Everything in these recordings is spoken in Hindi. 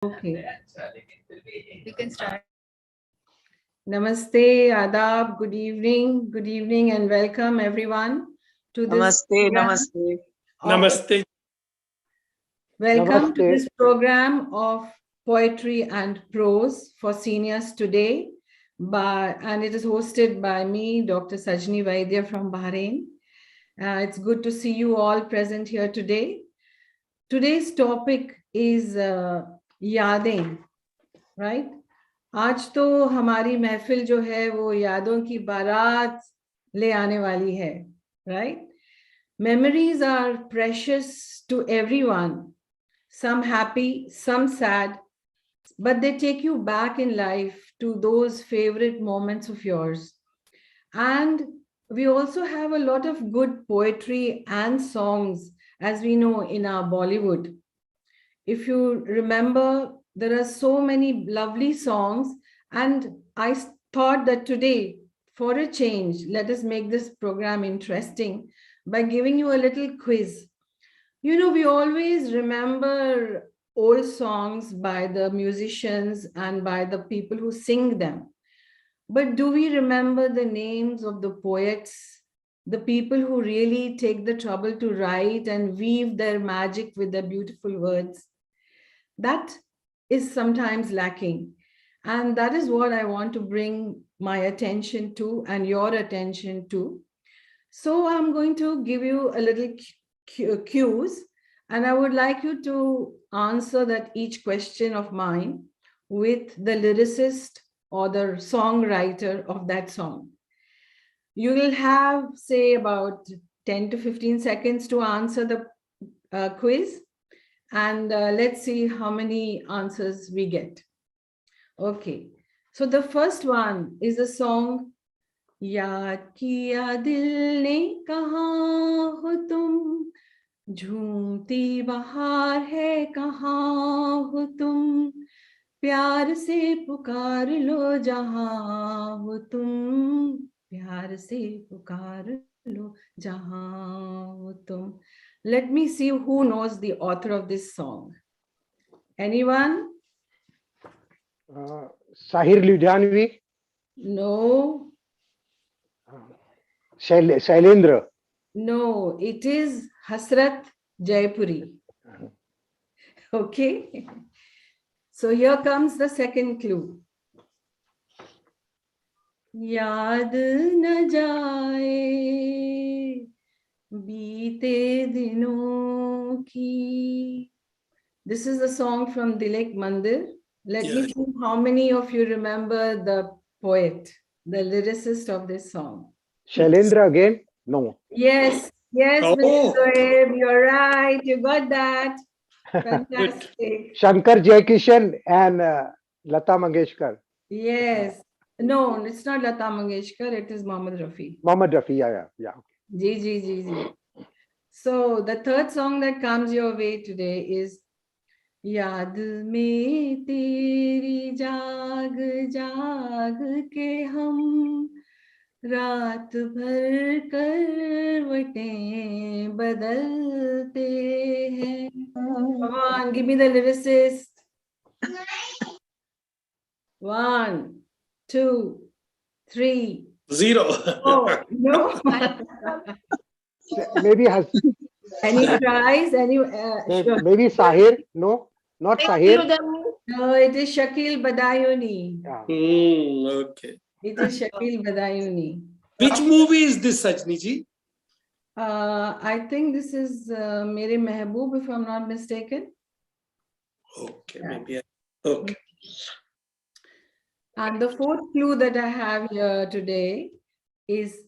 Okay. You can start. Namaste, Adab, good evening, and welcome everyone to this Namaste, program. namaste. Namaste. Welcome to Namaste. this program of poetry and prose for seniors today, and it is hosted by me, Dr. Sajni Vaidya from Bahrain. It's good to see you all present here today. Today's topic is Yaadein, right? आज तो हमारी महफिल जो है वो यादों की बारात ले आने वाली है, right? Memories are precious to everyone, some happy, some sad, but they take you back in life to those favorite moments of yours. And we also have a lot of good poetry and songs, as we know, in our Bollywood. If you remember, there are so many lovely songs, and I thought that today, for a change, let us make this program interesting by giving you a little quiz. You know, we always remember old songs by the musicians and by the people who sing them. But do we remember the names of the poets, the people who really take the trouble to write and weave their magic with their beautiful words? That is sometimes lacking. And that is what I want to bring my attention to and your attention to. So I'm going to give you a little cues, and I would like you to answer that each question of mine with the lyricist or the songwriter of that song. You will have, say, about 10 to 15 seconds to answer the quiz. And let's see how many answers we get. Okay, so the first one is a song, याद किया दिल ने कहाँ हो तुम, झूमती बहार है कहाँ हो तुम, प्यार से पुकार लो जहाँ हो तुम, प्यार से पुकार लो जहाँ हो तुम. Let me see who knows the author of this song. Anyone? Sahir Ludhianvi. No. Shailendra. No, it is Hasrat Jaipuri. Okay. So here comes the second clue. याद न जाए बीते दिनों की. This is a song from Dilek Mandir. Let me see how many of you remember the poet, the lyricist of this song. Shailendra again? No. Yes, Oh. Mr. Zoeb, you're right. You got that. Fantastic. Shankar Jaikishan and Lata Mangeshkar. Yes. No, it's not Lata Mangeshkar. It is Mohammed Rafi. Mohammed Rafi, yeah. Ji. So the third song that comes your way today is याद में तेरी जाग जाग के हम रात भर करवटें बदलते हैं. Come on, give me the lyricist. 1, 2, 3. 0. Oh, no. Maybe Any tries? maybe Sahir? No, not Sahir. No, it is Shakil Badayuni. Okay. It is Shakil Badayuni. Which movie is this, Sajni ji? I think this is Mere Mehboob, if I'm not mistaken. Okay, maybe. Okay. And the fourth clue that I have here today is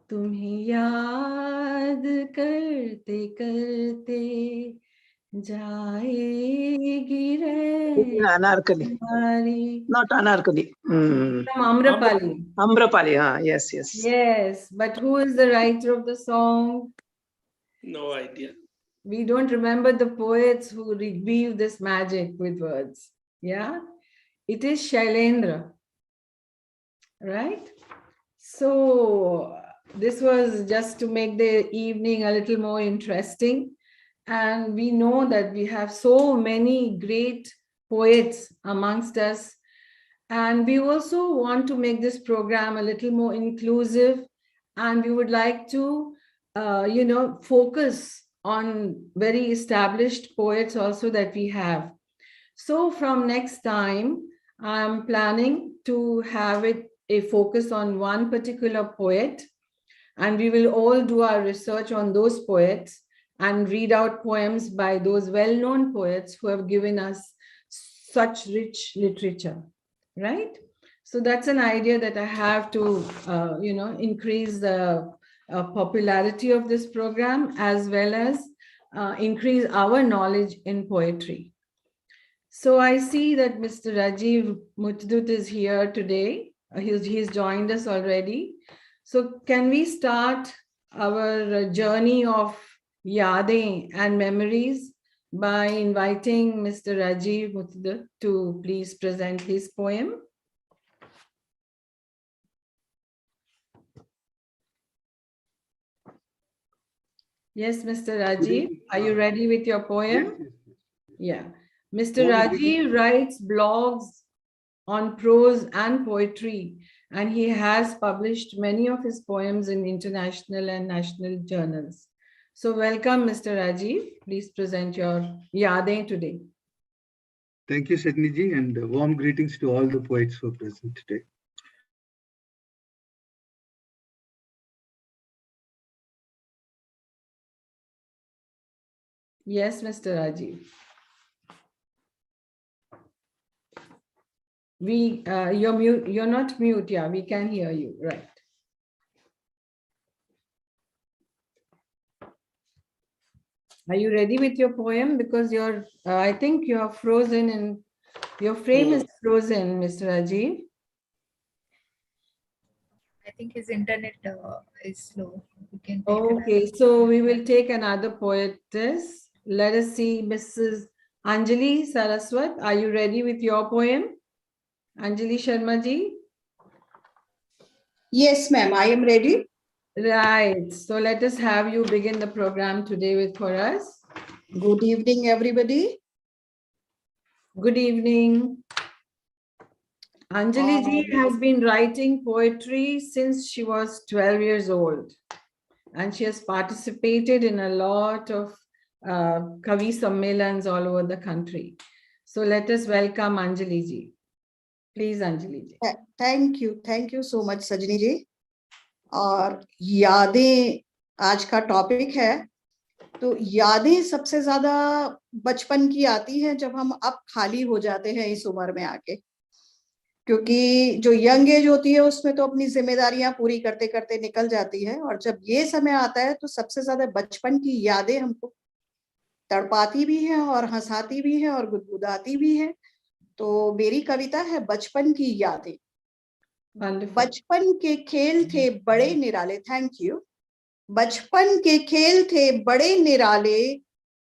तुम्हें याद करते करते जाएगी रे Anarkali. Not Anarkali. From Amrapali. Amrapali, yes. Yes, but who is the writer of the song? No idea. We don't remember the poets who weave this magic with words. Yeah, it is Shailendra, right? So this was just to make the evening a little more interesting. And we know that we have so many great poets amongst us. And we also want to make this program a little more inclusive, and we would like to, focus on very established poets also that we have. So from next time, I'm planning to have it a focus on one particular poet, and we will all do our research on those poets and read out poems by those well-known poets who have given us such rich literature, right? So that's an idea that I have to, increase the popularity of this program, as well as increase our knowledge in poetry. So I see that Mr. Rajiv Mutdut is here today. He's joined us already. So can we start our journey of Yaadein and memories by inviting Mr. Rajiv Mutdut to please present his poem? Yes, Mr. Rajiv, are you ready with your poem? Yeah. Mr. Rajiv writes blogs on prose and poetry, and he has published many of his poems in international and national journals. So welcome, Mr. Rajiv. Please present your Yaadein today. Thank you, Sajni ji, and warm greetings to all the poets who are present today. Yes, Mr. Rajiv. You're mute. You're not mute. Yeah, we can hear you. Right. Are you ready with your poem? Because you're, I think you're frozen and your frame is frozen, Mr. Rajiv. I think his internet is slow. We can take Okay, so we will take another poetess. Let us see, Mrs. Anjali Saraswat. Are you ready with your poem? Anjali Sharma ji? Yes, ma'am, I am ready. Right. So let us have you begin the program today with for us. Good evening, everybody. Good evening. Anjali ji has been writing poetry since she was 12 years old, and she has participated in a lot of Kavi Sammelans all over the country. So let us welcome Anjali ji. Please, Anjali ji. Thank you so much, Sajni ji. और यादें आज का टॉपिक है, तो यादें सबसे ज्यादा बचपन की आती है जब हम अब खाली हो जाते हैं इस उम्र में आके, क्योंकि जो यंग एज होती है उसमें तो अपनी जिम्मेदारियां पूरी करते करते निकल जाती है, और जब ये समय आता है तो सबसे ज्यादा बचपन की यादें हमको तड़पाती भी हैं और हंसाती भी हैं और गुदगुदाती भी हैं। तो मेरी कविता है बचपन की यादें। बचपन के खेल थे बड़े निराले, थैंक यू। बचपन के खेल थे बड़े निराले,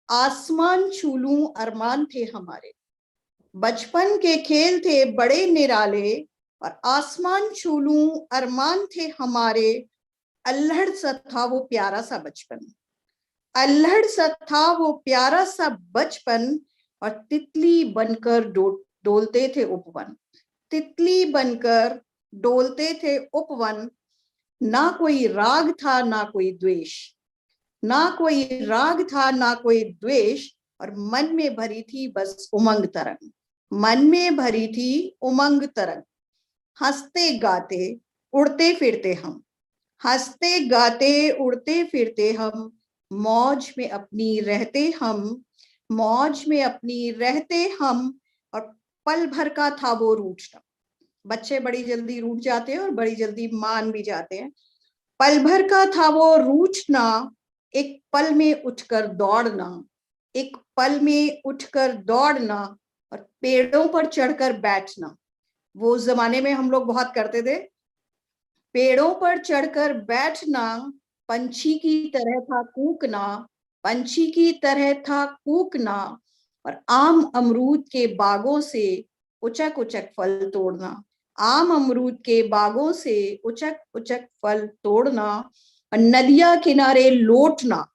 आसमान छू लूं अरमान थे हमारे। बचपन के खेल थे बड़े निराले और आसमान छू लूं अरमान थे हमारे। अल्हड़ सा था वो प्यारा सा बचपन, अल्हड़ सा था वो प्यारा सा बचपन, और तितली बनकर डोलते थे उपवन, तितली बनकर डोलते थे उपवन। ना कोई राग था ना कोई द्वेष, ना कोई राग था ना कोई द्वेष, और मन में भरी थी बस उमंग तरंग, मन में भरी थी उमंग तरंग। हंसते गाते उड़ते फिरते हम, हंसते गाते उड़ते फिरते हम, मौज में अपनी रहते हम, मौज में अपनी रहते हम। और पल भर का था वो रूठना, बच्चे बड़ी जल्दी रूठ जाते हैं और बड़ी जल्दी मान भी जाते हैं। पल भर का था वो रूठना, एक पल में उठकर दौड़ना, एक पल में उठकर दौड़ना, और पेड़ों पर चढ़कर बैठना। वो जमाने में हम लोग बहुत करते थे, पेड़ों पर चढ़कर बैठना, पंछी की तरह था कूकना, पंछी की तरह था कूकना, और आम अमरूद के बागों से उचक उचक फल तोड़ना, आम अमरूद के बागों से उचक उचक फल तोड़ना। और नदिया किनारे लौटना,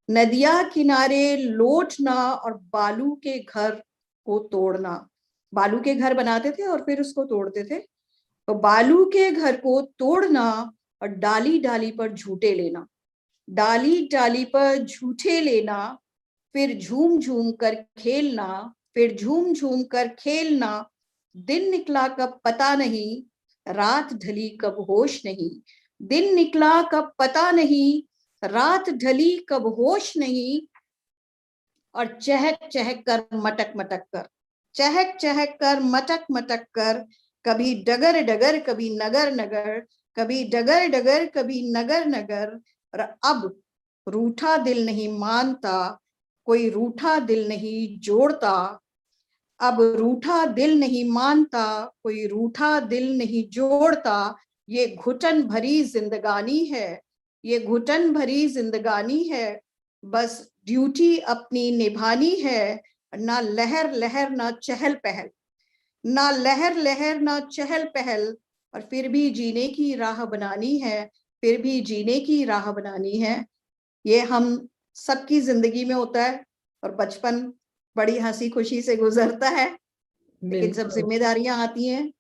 नदिया किनारे लौटना, और बालू के घर को तोड़ना। बालू के घर बनाते थे और फिर उसको तोड़ते थे। तो बालू के घर को तोड़ना और डाली डाली पर झूठे लेना, डाली डाली पर झूठे लेना, फिर झूम झूम कर खेलना, फिर झूम झूम कर खेलना। दिन निकला कब पता नहीं, रात ढली कब होश नहीं। दिन निकला कब पता नहीं, रात ढली कब होश नहीं। और चहक चहक कर मटक मटक कर, चहक चहक कर मटक मटक कर, कभी डगर डगर कभी नगर नगर, कभी डगर डगर कभी नगर नगर। और अब रूठा दिल नहीं मानता, कोई रूठा दिल नहीं जोड़ता। अब रूठा दिल नहीं मानता, कोई रूठा दिल नहीं जोड़ता। ये घुटन भरी जिंदगानी है, ये घुटन भरी जिंदगानी है। बस ड्यूटी अपनी निभानी है, ना लहर लहर ना चहल पहल, ना लहर लहर ना चहल पहल। और फिर भी जीने की राह बनानी है, फिर भी जीने की राह बनानी है। ये हम सबकी जिंदगी में होता है और बचपन बड़ी हंसी खुशी से गुजरता है, लेकिन जब बिल्कुल जिम्मेदारियां आती हैं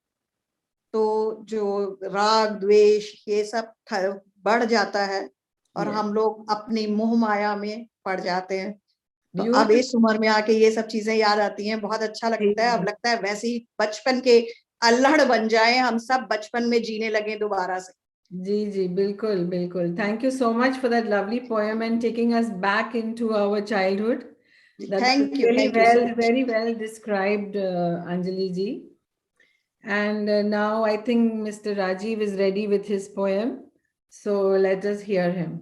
तो जो राग द्वेष ये सब बढ़ जाता है और Yes. हम लोग अपनी मोह माया में पड़ जाते हैं। तो अब Beautiful. इस उम्र में आके ये सब चीजें याद आती हैं, बहुत अच्छा लगता है। अब लगता है वैसे ही बचपन के अल्हड़ बन जाए, हम सब बचपन में जीने लगे दोबारा से। जी, बिल्कुल, बिल्कुल. Thank you so much for that lovely poem and taking us back into our childhood. That was Thank you, really thank you so well, much. very well described, Anjali ji. And now I think Mr. Rajiv is ready with his poem. So let us hear him.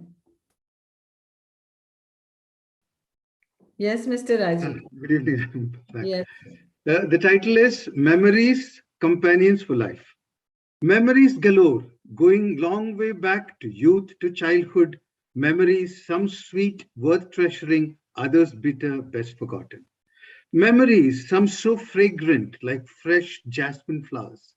Yes, Mr. Rajiv. Good evening. Yes. The title is Memories, Companions for Life. Memories galore, going long way back to youth to childhood. Memories, some sweet, worth treasuring, others bitter, best forgotten. Memories, some so fragrant, like fresh jasmine flowers,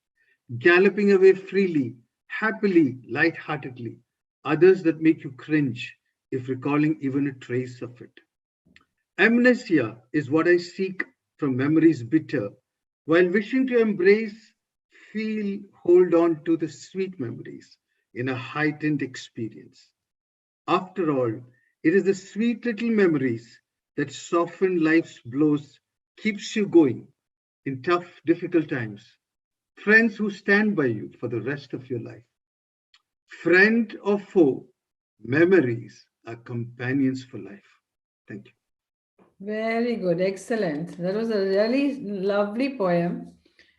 galloping away freely, happily, light-heartedly. Others that make you cringe if recalling even a trace of it. Amnesia is what I seek from memories bitter, while wishing to embrace, feel, hold on to the sweet memories in a heightened experience. After all, it is the sweet little memories that soften life's blows, keeps you going in tough, difficult times. Friends who stand by you for the rest of your life. Friend or foe, memories are companions for life. Thank you. Very good. Excellent. That was a really lovely poem.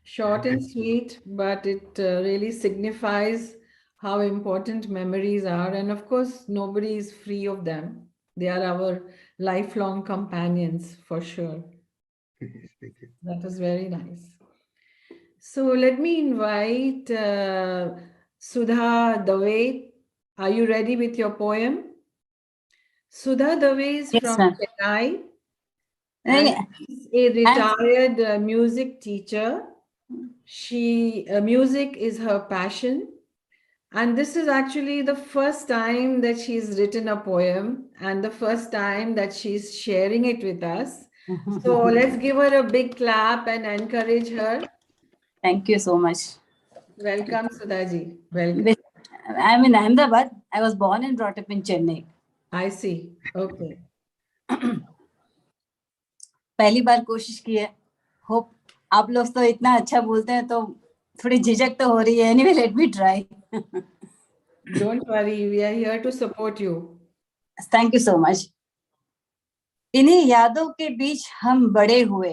Short and sweet, but it really signifies how important memories are. And of course, nobody is free of them. They are our lifelong companions for sure. Thank you. That was very nice. So let me invite Sudha Dave. Are you ready with your poem? Sudha Dave is Yes, from ma'am. Chennai. And she's a retired music teacher. Music is her passion. And this is actually the first time that she's written a poem and the first time that she's sharing it with us. So let's give her a big clap and encourage her. Thank you so much. Welcome, Sudhaji. Welcome. I'm in Ahmedabad. I was born and brought up in Chennai. I see. Okay. पहली बार कोशिश की है. होप आप लोग तो इतना अच्छा बोलते हैं तो थोड़ी झिझक तो हो रही है. Anyway, let me try. Don't worry, we are here to support you. Thank you so much. इन्हीं यादों के बीच हम बड़े हुए,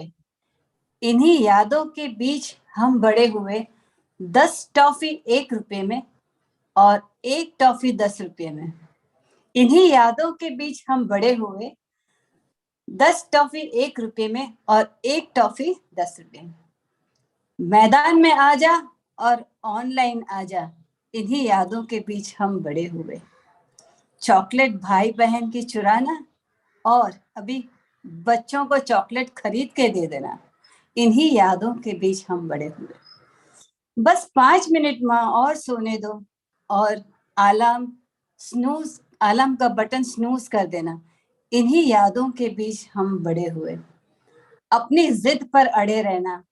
इन्हीं यादों के बीच हम बड़े हुए. 10 टॉफी 1 रुपए में और 1 टॉफी 10 रुपए में. इन्हीं यादों के बीच हम बड़े हुए. 10 टॉफी 1 रुपए में और 1 टॉफी 10 रुपए में. मैदान में आ जा और ऑनलाइन आ जा, इन्हीं यादों के बीच हम बड़े हुए. चॉकलेट भाई बहन की चुराना और अभी बच्चों को चॉकलेट खरीद के दे देना, इन्हीं यादों के बीच हम बड़े हुए. बस 5 मिनट माँ और सोने दो और अलार्म का बटन स्नूज कर देना, इन्हीं यादों के बीच हम बड़े हुए. अपनी जिद पर अड़े रहना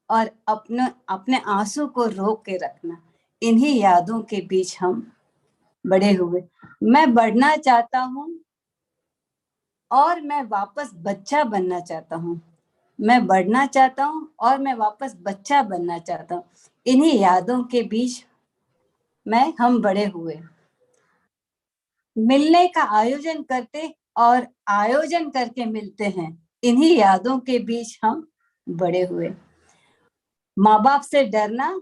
और अपने आंसू को रोक के रखना, इन्हीं यादों के बीच हम बड़े हुए। मैं बढ़ना चाहता हूँ और मैं वापस बच्चा बनना चाहता हूँ। मैं बढ़ना चाहता हूँ और मैं वापस बच्चा बनना चाहता हूँ। इन्हीं यादों के बीच हम बड़े हुए। मिलने का आयोजन करते और आयोजन करके मिलते हैं, इन्हीं यादों के बीच हम बड़े हुए। माँ बाप से डरना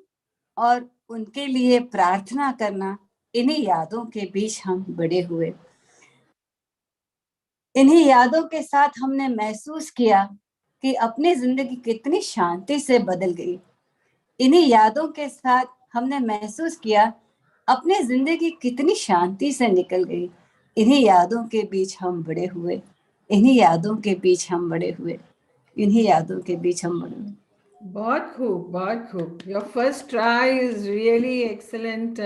और उनके लिए प्रार्थना करना, इन्हीं यादों के बीच हम बड़े हुए। इन्हीं यादों के साथ हमने महसूस किया कि अपनी जिंदगी कितनी शांति से बदल गई। इन्हीं यादों के साथ हमने महसूस किया अपनी जिंदगी कितनी शांति से निकल गई। इन्हीं यादों के बीच हम बड़े हुए। इन्हीं यादों के बीच हम बड़े हुए। इन्हीं यादों के बीच हम बड़े हुए। बहुत खूब, बहुत खूब. Your first try is really excellent,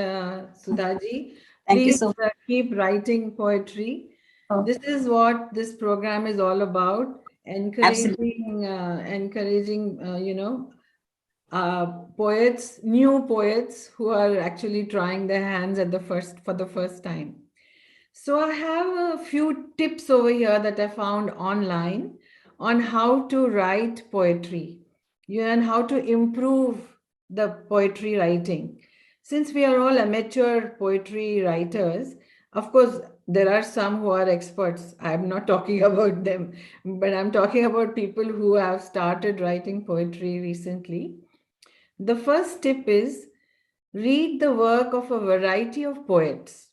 Sudhaji. Thank you Please so much. keep writing poetry. Oh. This is what this program is all about. Encouraging, poets, new poets who are actually trying their hands for the first time. So I have a few tips over here that I found online on how to write poetry, and how to improve the poetry writing. Since we are all amateur poetry writers, of course, there are some who are experts. I'm not talking about them, but I'm talking about people who have started writing poetry recently. The first tip is read the work of a variety of poets.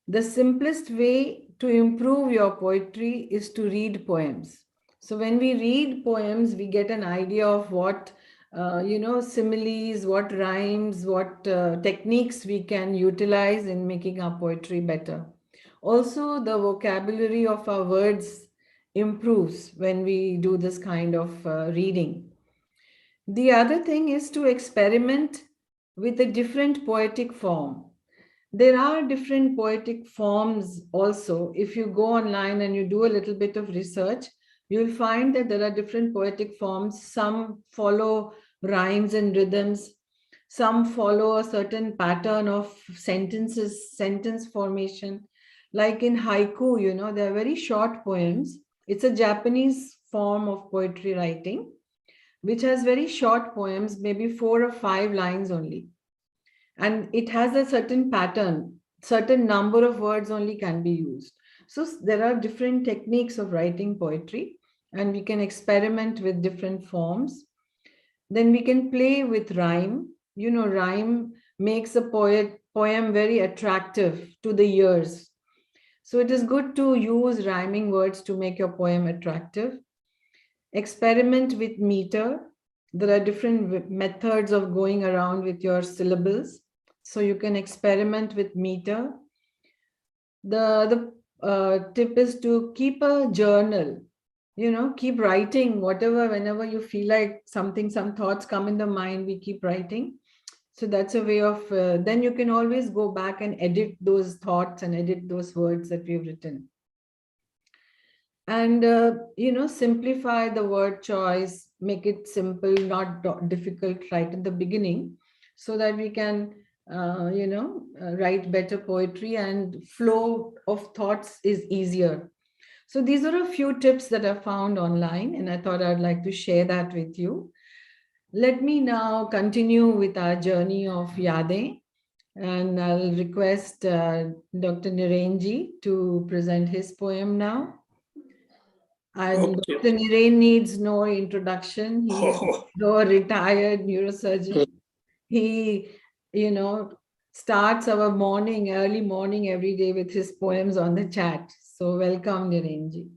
The simplest way to improve your poetry is to read poems. So when we read poems, we get an idea of what, similes, what rhymes, what techniques we can utilize in making our poetry better. Also, the vocabulary of our words improves when we do this kind of reading. The other thing is to experiment with a different poetic form. There are different poetic forms also. If you go online and you do a little bit of research, you'll find that there are different poetic forms. Some follow rhymes and rhythms. Some follow a certain pattern of sentences, sentence formation. Like in haiku, they're very short poems. It's a Japanese form of poetry writing, which has very short poems, maybe 4 or 5 lines only. And it has a certain pattern, certain number of words only can be used. So there are different techniques of writing poetry, and we can experiment with different forms. Then we can play with rhyme. Rhyme makes a poem very attractive to the ears. So it is good to use rhyming words to make your poem attractive. Experiment with meter. There are different methods of going around with your syllables. So you can experiment with meter. The tip is to keep a journal. Keep writing whenever you feel like some thoughts come in the mind, we keep writing. So that's a way of, then you can always go back and edit those thoughts and edit those words that we've written. And, simplify the word choice, make it simple, not difficult right in the beginning, so that we can, write better poetry and flow of thoughts is easier. So these are a few tips that I found online, and I thought I'd like to share that with you. Let me now continue with our journey of Yaadein, and I'll request Dr. Nirenji to present his poem now. And Okay. Dr. Niren needs no introduction. He is a retired neurosurgeon. He, starts our early morning every day with his poems on the chat. So welcome, Nirenji.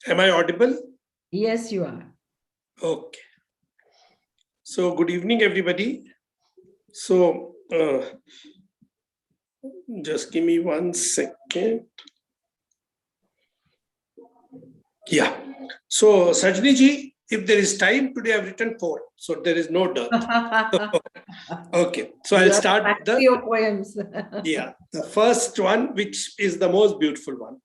Am I audible? Yes, you are. Okay. So good evening, everybody. So just give me 1 second. Yeah. So Sajni ji, if there is time, today I've written 4. So there is no doubt. Okay. So I'll start your poems. Yeah. The first one, which is the most beautiful one.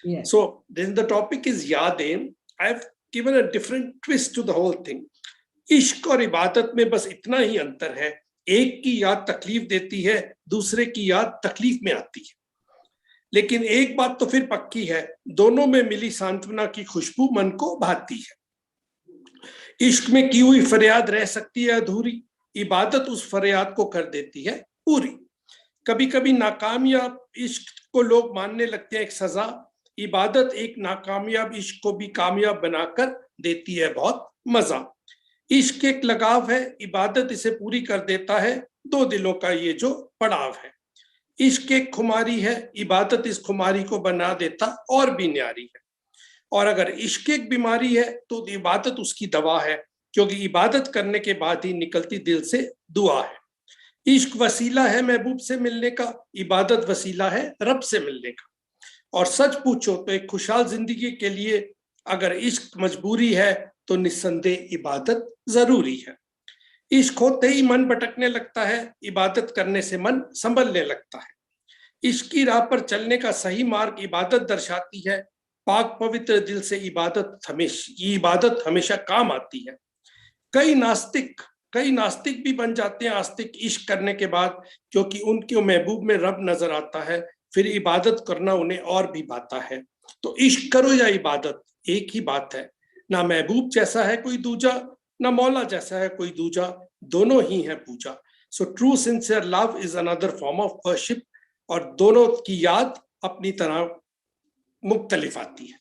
Yes. So then the topic is Yaadein. I've given a different twist to the whole thing. इश्क और इबादत में बस इतना ही अंतर है, एक की याद तकलीफ देती है, दूसरे की याद तकलीफ में आती है। लेकिन एक बात तो फिर पक्की है, दोनों में मिली सांत्वना की खुशबू मन को भाती है। इश्क में की हुई फरियाद रह सकती है अधूरी, इबादत उस फरियाद को कर देती है पूरी। कभी कभी नाकामयाब इश्क को लोग मानने लगते हैं एक सजा, इबादत एक नाकामयाब इश्क को भी कामयाब बनाकर देती है बहुत मजा। इश्क एक लगाव है, इबादत इसे पूरी कर देता है, दो दिलों का ये जो पड़ाव है। इश्क एक खुमारी है, इबादत इस खुमारी को बना देता और भी न्यारी है। और अगर इश्क एक बीमारी है तो इबादत उसकी दवा है, क्योंकि इबादत करने के बाद ही निकलती दिल से दुआ है। इश्क वसीला है महबूब से मिलने का, इबादत वसीला है रब से मिलने का। और सच पूछो तो एक खुशहाल जिंदगी के लिए अगर इश्क मजबूरी है तो निस्संदेह इबादत जरूरी है। इश्क होते ही मन भटकने लगता है, इबादत करने से मन संभलने लगता है। इश्क की राह पर चलने का सही मार्ग इबादत दर्शाती है, पाक पवित्र दिल से इबादत हमेशा काम आती है। कई नास्तिक भी बन जाते हैं आस्तिक इश्क करने के बाद, क्योंकि उनके महबूब में रब नजर आता है, फिर इबादत करना उन्हें और भी भाता है। तो इश्क करो या इबादत एक ही बात है, ना महबूब जैसा है कोई दूजा, ना मौला जैसा है कोई दूजा, दोनों ही है पूजा। So true sincere love is another form of worship, और दोनों की याद अपनी तरह मुख्तलिफ आती है।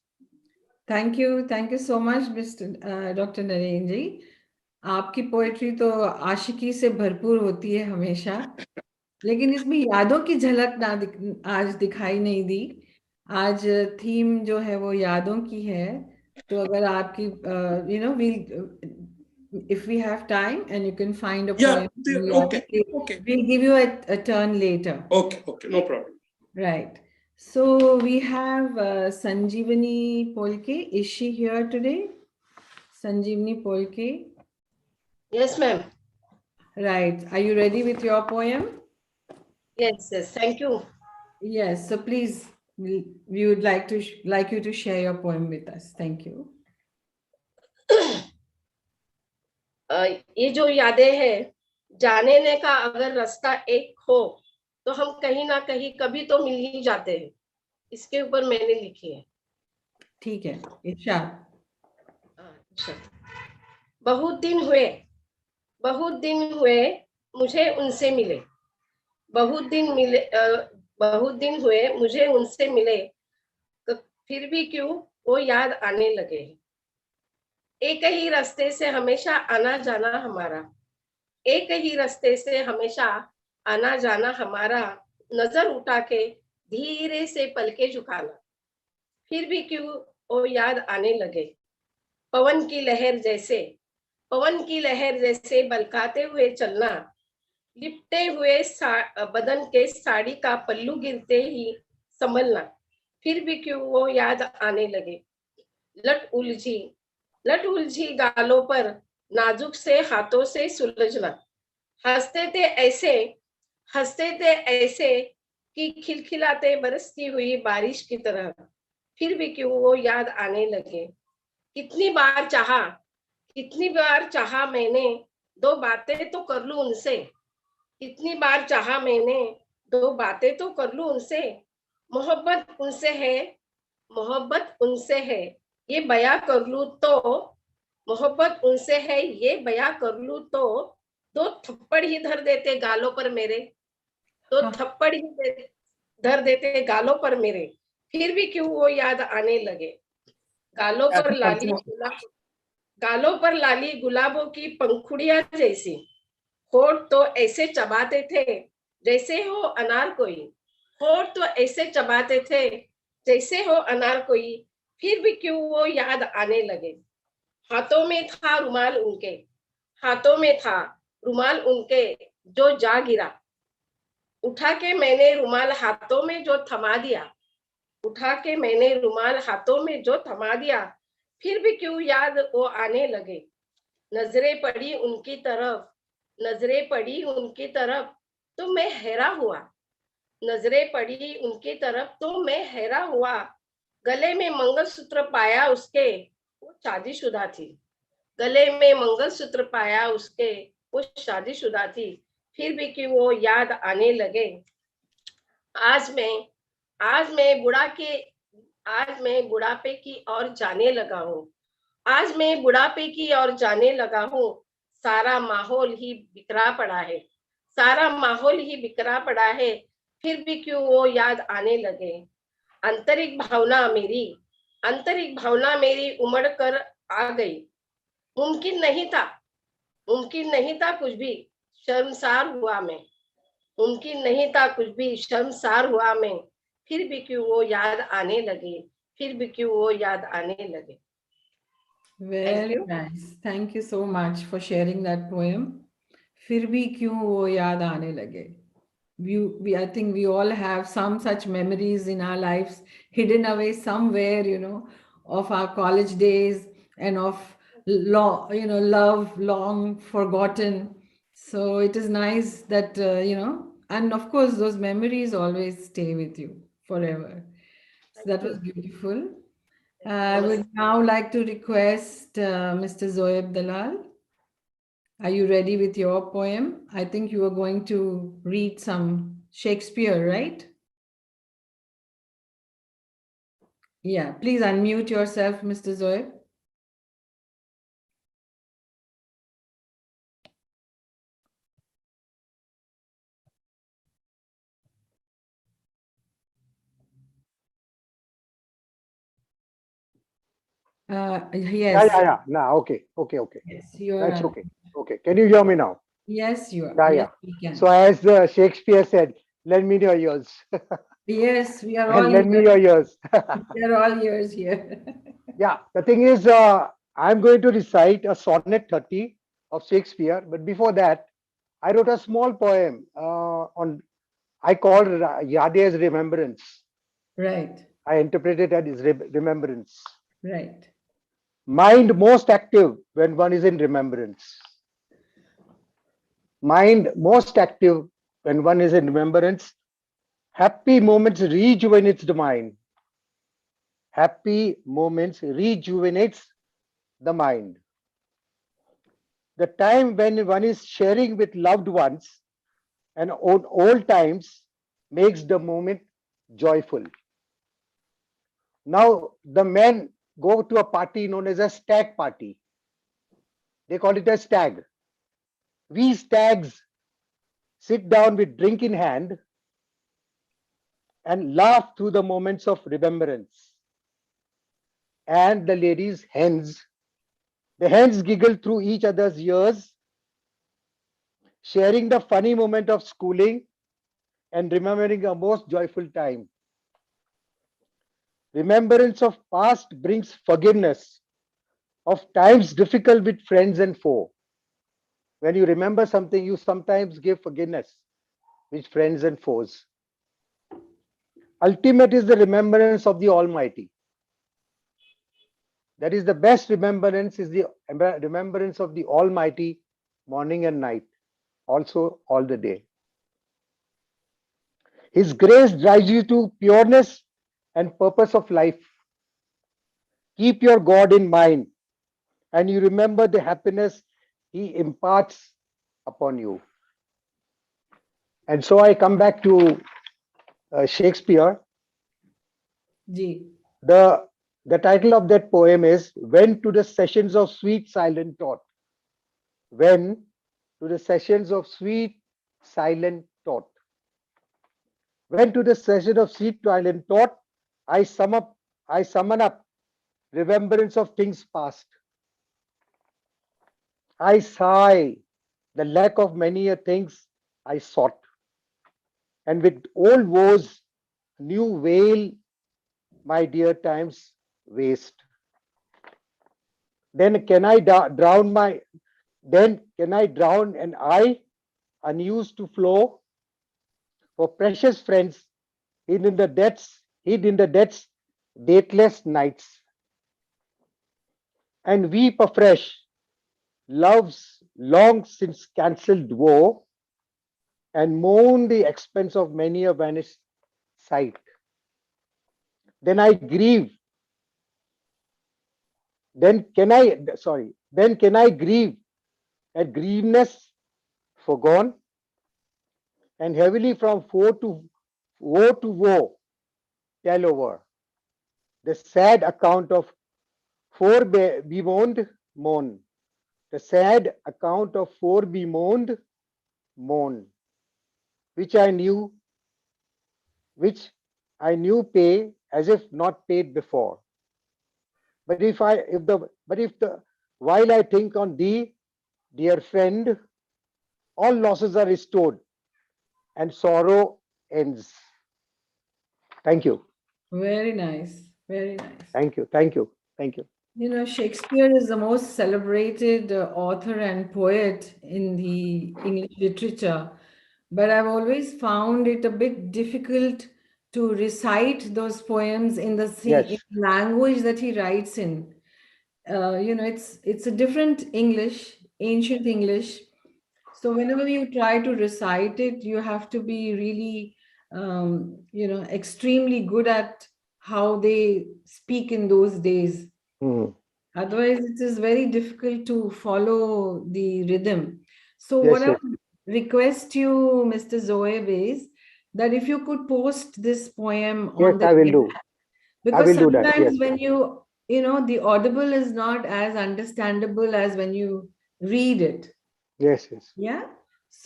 Thank you so much mister doctor Narendra ji. आपकी पोएट्री तो आशिकी से भरपूर होती है हमेशा, लेकिन इसमें यादों की झलक आज दिखाई नहीं दी। आज थीम जो है वो यादों की है, तो अगर आपकी if we have time and you can find a poem, we'll give you a turn later. Okay, no problem. Right. So we have Sanjeevani Polke. Is she here today? Sanjeevani Polke. Yes, ma'am. Right. Are you ready with your poem? Yes. Thank you. Yes. So please, we would like you to share your poem with us. Thank you. ये जो यादें हैं, जाने का अगर रास्ता एक हो तो हम कहीं ना कहीं कभी तो मिल ही जाते हैं, इसके ऊपर मैंने लिखी है। ठीक है, इरशाद। बहुत दिन हुए मुझे उनसे मिले, बहुत दिन हुए मुझे उनसे मिले, तो फिर भी क्यों वो याद आने लगे। एक ही रास्ते से हमेशा आना जाना हमारा, एक ही रास्ते से हमेशा आना जाना हमारा, नजर उठा के धीरे से पलके झुकाना, फिर भी क्यों वो याद आने लगे। पवन की लहर जैसे बलकाते हुए चलना, लिपटे हुए बदन के साड़ी का पल्लू गिरते ही संभलना, फिर भी क्यों वो याद आने लगे। लट उलझी गालों पर नाजुक से हाथों से सुलझना, हंसते थे ऐसे कि खिलखिलाते बरसती हुई बारिश की तरह, फिर भी क्यों वो याद आने लगे। कितनी बार चाहा मैंने दो बातें तो कर लूं उनसे, कितनी बार चाहा मैंने दो बातें तो कर लूं उनसे। मोहब्बत उनसे है ये बयां कर लूं तो, मोहब्बत उनसे है ये बयां कर लूं तो, दो थप्पड़ ही धर देते गालों पर मेरे, दो थप्पड़ ही धर देते गालों पर मेरे, फिर भी क्यों वो याद आने लगे। गालों पर लाली गुलाबों की पंखुड़ियां जैसी, होठ तो ऐसे चबाते थे जैसे हो अनार कोई, होठ तो ऐसे चबाते थे जैसे हो अनार कोई, फिर भी क्यों वो याद आने लगे। हाथों में था रुमाल उनके जो जा गिरा, उठा के मैंने रुमाल हाथों में जो थमा दिया, फिर भी क्यों याद वो आने लगे। नजरें पड़ी उनकी तरफ तो मैं हैरान हुआ, गले में मंगलसूत्र पाया उसके, वो शादीशुदा थी, गले में मंगलसूत्र पाया उसके, वो शादीशुदा थी, फिर भी क्यों वो याद आने लगे। आज मैं आज मैं बुढ़ा के आज मैं बुढ़ापे की ओर जाने लगा हूँ, आज मैं बुढ़ापे की ओर जाने लगा हूँ। सारा माहौल ही बिखरा पड़ा है, सारा माहौल ही बिखरा पड़ा है, फिर भी क्यों वो याद आने लगे। आंतरिक भावना मेरी उमड़ कर आ गई। मुमकिन नहीं था, मुमकिन नहीं था कुछ भी, शर्मसार हुआ मैं। मुमकिन नहीं था कुछ भी, शर्मसार हुआ मैं, फिर भी क्यों वो याद आने लगे, फिर भी क्यों वो याद आने लगे। Very nice. Thank you so much for sharing that poem. फिर भी क्यों वो याद आने लगे. I think we all have some such memories in our lives hidden away somewhere, of our college days and of love long forgotten. So it is nice that, and of course, those memories always stay with you forever. So that was beautiful. I would now like to request Mr. Zoeb Dalal. Are you ready with your poem? I think you are going to read some Shakespeare, right? Yeah, please unmute yourself, Mr. Zoeb. Yes. Yeah. Now, okay. Yes, you That's are. okay. Okay. Can you hear me now? Yes, you are. Yeah, Yes, yeah. we can. So as Shakespeare said, lend me your ears. Yes, we are And all lend me your ears. we are all ears here. Yeah, the thing is, I'm going to recite a sonnet 30 of Shakespeare. But before that, I wrote a small poem I called Yaadein Remembrance. Right, I interpreted it as remembrance. right. Mind most active when one is in remembrance. Mind most active when one is in remembrance. Happy moments rejuvenates the mind. Happy moments rejuvenates the mind. The time when one is sharing with loved ones and on old times makes the moment joyful. Now the men go to a party known as a stag party. They call it a stag. We stags sit down with drink in hand and laugh through the moments of remembrance. And the ladies, the hens giggle through each other's ears, sharing the funny moment of schooling and remembering a most joyful time. Remembrance of past brings forgiveness of times difficult with friends and foe. When you remember something, you sometimes give forgiveness with friends and foes. Ultimate is the remembrance of the Almighty. That is the best remembrance, is the remembrance of the Almighty morning and night, also all the day. His grace drives you to pureness and purpose of life. Keep your God in mind and you remember the happiness He imparts upon you. And so I come back to Shakespeare. Ji. The title of that poem is When to the Sessions of Sweet Silent Thought. When to the Sessions of Sweet Silent Thought. When to the session of sweet silent thought, I summon up remembrance of things past. I sigh the lack of many a things I sought. And with old woes, new veil my dear times waste. Then can I drown an eye unused to flow for precious friends hid in the depths, dateless nights, and weep afresh love's long since cancelled woe, and mourn the expense of many a vanished sight. Then I grieve Then can I grieve at grieveness forgone, and heavily from woe to woe tell over the sad account of bemoaned moan, the sad account of bemoaned moan, which I knew, which I knew pay as if not paid before. But if the while I think on thee, dear friend, all losses are restored and sorrow ends. Thank you. Very nice. Very nice. Thank you. Thank you. Thank you. You know, Shakespeare is the most celebrated author and poet in the English literature, but I've always found it a bit difficult to recite those poems in the Yes. language that he writes in. You know, it's a different English, ancient English. So whenever you try to recite it, you have to be really, you know, extremely good at how they speak in those days. Mhm. Otherwise, it is very difficult to follow the rhythm. So Yes, what I yes. would request you, Mr. Zoeb, is that if you could post this poem Yes, on the I will chat, do. I because will do that. Yes. sometimes when you know, the audible is not as understandable as when you read it. Yes, yes. Yeah.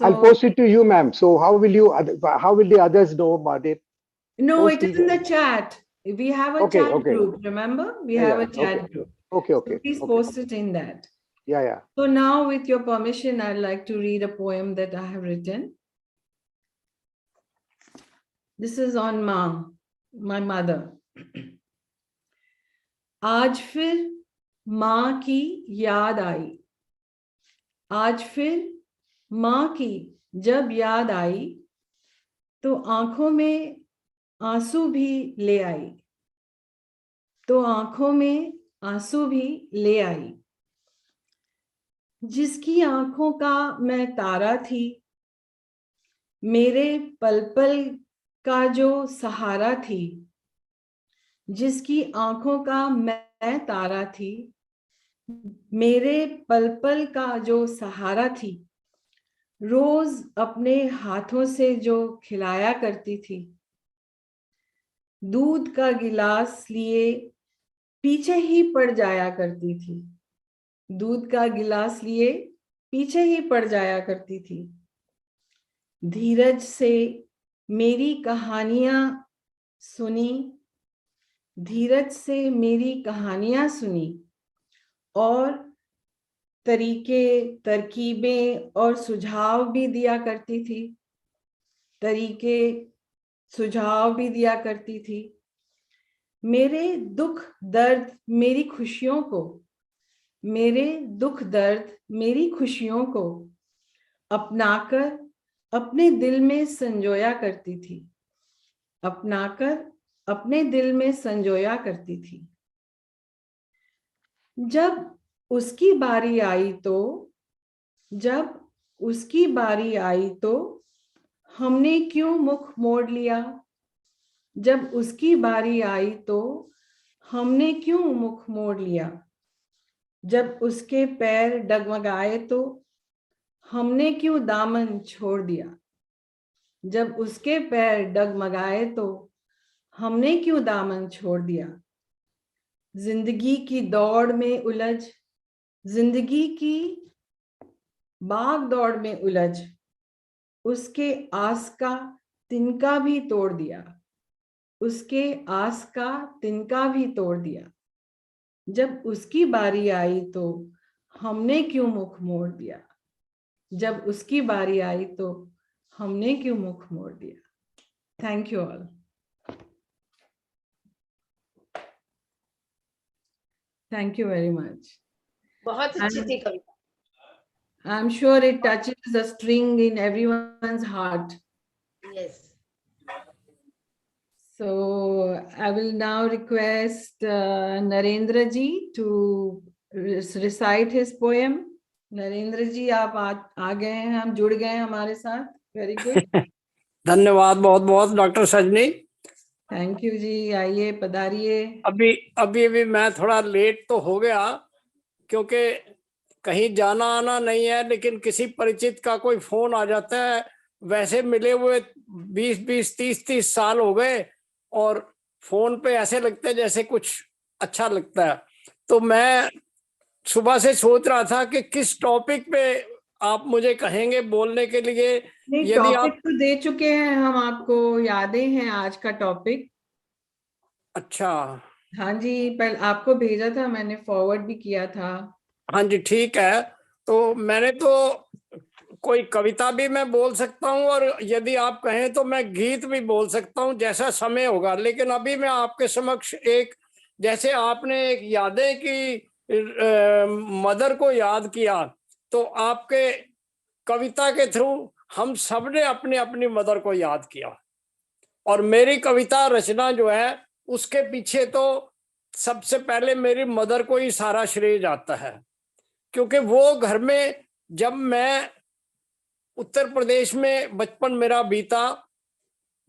I'll So post it to you, ma'am. So how will the others know about it? no, Post it is it. in the chat. We have a Okay, chat okay. group. Remember, we Yeah, have yeah. a Okay. chat group. Okay, So okay. please Okay. post it in that. Yeah, yeah. So now, with your permission, I'd like to read a poem that I have written. This is on my mother. आज फिर माँ की याद आई, आज फिर माँ की जब याद आई, तो आंखों में आंसू भी ले आई, तो आंखों में आंसू भी ले आई। जिसकी आंखों का मैं तारा थी, मेरे पल पल का जो सहारा थी, जिसकी आंखों का मैं तारा थी, मेरे पल पल का जो सहारा थी, रोज अपने हाथों से जो खिलाया करती थी, दूध का गिलास लिए पीछे ही पड़ जाया करती थी, दूध का गिलास लिए पीछे ही पड़ जाया करती थी। धीरज से मेरी कहानियां सुनी, धीरज से मेरी कहानियां सुनी, और तरीके, तरकीबें और सुझाव भी दिया करती थी, तरीके, सुझाव भी दिया करती थी। मेरे दुख दर्द मेरी खुशियों को, मेरे दुख दर्द मेरी खुशियों को अपनाकर अपने दिल में संजोया करती थी, अपनाकर अपने दिल में संजोया करती थी। जब उसकी बारी आई तो, जब उसकी बारी आई तो हमने क्यों मुख मोड़ लिया, जब उसकी बारी आई तो हमने क्यों मुख मोड़ लिया, जब उसके पैर डगमगाए तो हमने क्यों दामन छोड़ दिया, जब उसके पैर डगमगाए तो हमने क्यों दामन छोड़ दिया। जिंदगी की दौड़ में उलझ, जिंदगी की भाग दौड़ में उलझ, उसके आस का तिनका भी तोड़ दिया, उसके आस का तिनका भी तोड़ दिया। जब उसकी बारी आई तो हमने क्यों मुख मोड़ दिया, जब उसकी बारी आई तो हमने क्यों मुख मोड़ दिया। Thank you all. Thank you very much. बहुत अच्छी थी कविता। I'm sure it touches a string in everyone's heart. Yes. So I will now request Narendra ji to recite his poem. Narendra जी आप आ गए हैं, हम जुड़ गए हैं हमारे साथ। Very good. धन्यवाद बहुत बहुत डॉक्टर सजनी। थैंक यू जी, आइए पधारिए। अभी अभी अभी मैं थोड़ा लेट तो हो गया क्योंकि कहीं जाना आना नहीं है, लेकिन किसी परिचित का कोई फोन आ जाता है। वैसे मिले हुए 20-20 30-30 साल हो गए और फोन पे ऐसे लगता है जैसे कुछ अच्छा लगता है। तो मैं सुबह से सोच रहा था कि किस टॉपिक पे आप मुझे कहेंगे बोलने के लिए। नहीं, यदि टॉपिक आप तो दे चुके हैं हम आपको, यादें हैं आज का टॉपिक। अच्छा, हाँ जी, पहले आपको भेजा था मैंने, फॉरवर्ड भी किया था। हाँ जी ठीक है। तो मैंने तो कोई कविता भी मैं बोल सकता हूँ और यदि आप कहें तो मैं गीत भी बोल सकता हूँ, जैसा समय होगा। लेकिन अभी मैं आपके समक्ष एक, जैसे आपने एक यादें की मदर को याद किया, तो आपके कविता के थ्रू हम सब ने अपनी अपनी मदर को याद किया। और मेरी कविता रचना जो है उसके पीछे तो सबसे पहले मेरी मदर को ही सारा श्रेय जाता है, क्योंकि वो घर में, जब मैं उत्तर प्रदेश में बचपन मेरा बीता,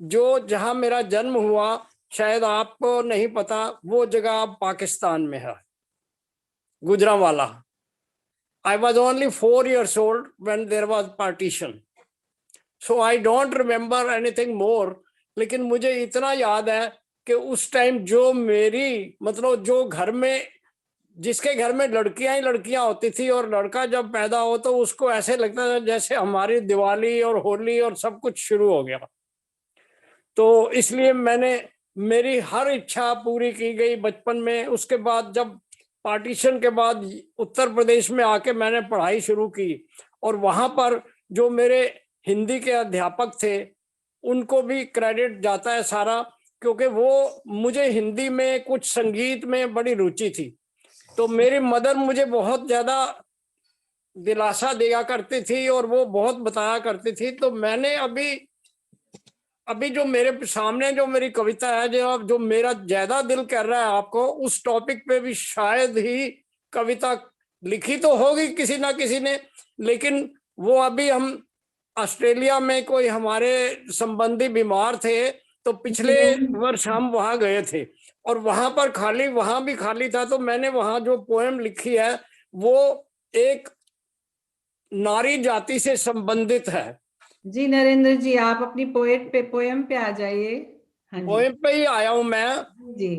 जो जहां मेरा जन्म हुआ, शायद आपको नहीं पता, वो जगह अब पाकिस्तान में है, Gujranwala. I was only 4 years old when there was partition, so I don't remember anything more. लेकिन मुझे इतना याद है कि उस टाइम जो मेरी, मतलब जो घर में, जिसके घर में लड़कियां ही लड़कियां होती थी, और लड़का जब पैदा हो तो उसको ऐसे लगता था जैसे हमारी दिवाली और होली और सब कुछ शुरू हो गया। तो इसलिए मैंने, मेरी हर इच्छा पूरी की गई बचपन में। उसके बाद जब पार्टीशन के बाद उत्तर प्रदेश में आके मैंने पढ़ाई शुरू की, और वहां पर जो मेरे हिंदी के अध्यापक थे उनको भी क्रेडिट जाता है सारा, क्योंकि वो, मुझे हिंदी में, कुछ संगीत में बड़ी रुचि थी। तो मेरी मदर मुझे बहुत ज्यादा दिलासा दिया करती थी और वो बहुत बताया करती थी। तो मैंने अभी अभी जो मेरे सामने जो मेरी कविता है, जो मेरा ज्यादा दिल कर रहा है आपको, उस टॉपिक पे भी शायद ही कविता लिखी तो होगी किसी ना किसी ने, लेकिन वो अभी हम ऑस्ट्रेलिया में कोई हमारे संबंधी बीमार थे, तो पिछले वर्ष हम वहां गए थे और वहां पर खाली, वहां भी खाली था। तो मैंने वहां जो पोएम लिखी है वो एक नारी जाति से संबंधित है। जी नरेंद्र जी, आप अपनी पोएम पे आ जाइए। हाँ जी, पोएम पे ही आया हूं मैं जी।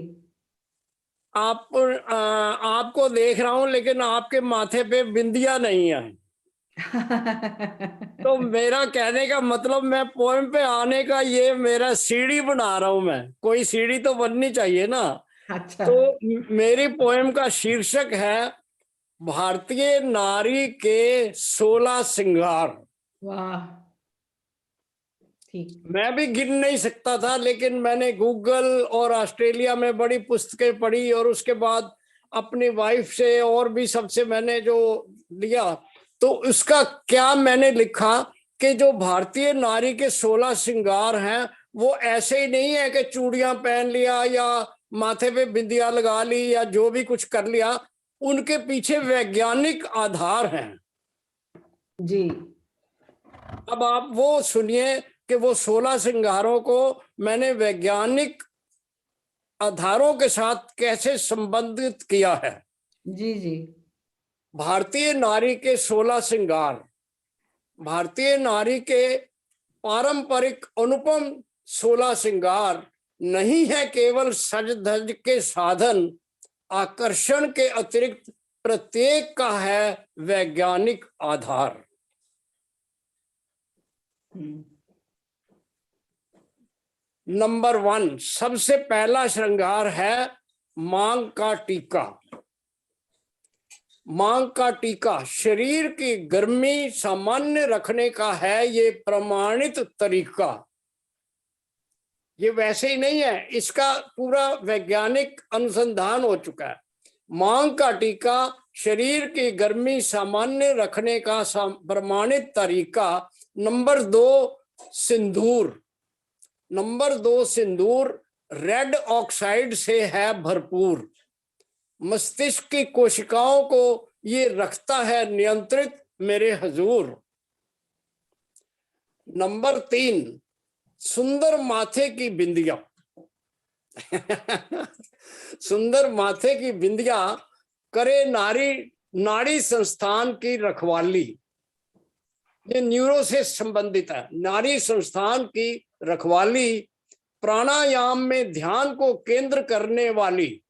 आपको देख रहा हूं, लेकिन आपके माथे पे बिंदिया नहीं है। तो मेरा कहने का मतलब, मैं पोएम पे आने का ये मेरा सीढ़ी बना रहा हूं। मैं, कोई सीढ़ी तो बननी चाहिए ना। अच्छा। तो मेरी पोएम का शीर्षक है भारतीय नारी के 16 श्रृंगार। वाह, ठीक। मैं भी गिन नहीं सकता था, लेकिन मैंने गूगल और ऑस्ट्रेलिया में बड़ी पुस्तकें पढ़ी, और उसके बाद अपनी वाइफ से और भी सबसे मैंने जो लिया, तो उसका क्या मैंने लिखा कि जो भारतीय नारी के 16 श्रृंगार हैं वो ऐसे ही नहीं है कि चूड़ियां पहन लिया या माथे पे बिंदिया लगा ली या जो भी कुछ कर लिया। उनके पीछे वैज्ञानिक आधार हैं। जी। अब आप वो सुनिए कि वो 16 श्रृंगारों को मैंने वैज्ञानिक आधारों के साथ कैसे संबंधित किया है। जी जी। भारतीय नारी के 16 श्रृंगार, भारतीय नारी के पारंपरिक अनुपम 16 श्रृंगार नहीं है केवल सज धज के साधन, आकर्षण के अतिरिक्त प्रत्येक का है वैज्ञानिक आधार। नंबर 1, सबसे पहला श्रृंगार है मांग का टीका। मांग का टीका शरीर की गर्मी सामान्य रखने का है ये प्रमाणित तरीका। ये वैसे ही नहीं है, इसका पूरा वैज्ञानिक अनुसंधान हो चुका है। मांग का टीका शरीर की गर्मी सामान्य रखने का प्रमाणित तरीका। नंबर 2, सिंदूर। नंबर 2, सिंदूर रेड ऑक्साइड से है भरपूर, मस्तिष्क की कोशिकाओं को ये रखता है नियंत्रित मेरे हुजूर। नंबर 3, सुंदर माथे की बिंदिया। सुंदर माथे की बिंदिया करे नारी नाड़ी संस्थान की रखवाली। ये न्यूरो से संबंधित है। नारी संस्थान की रखवाली, प्राणायाम में ध्यान को केंद्र करने वाली।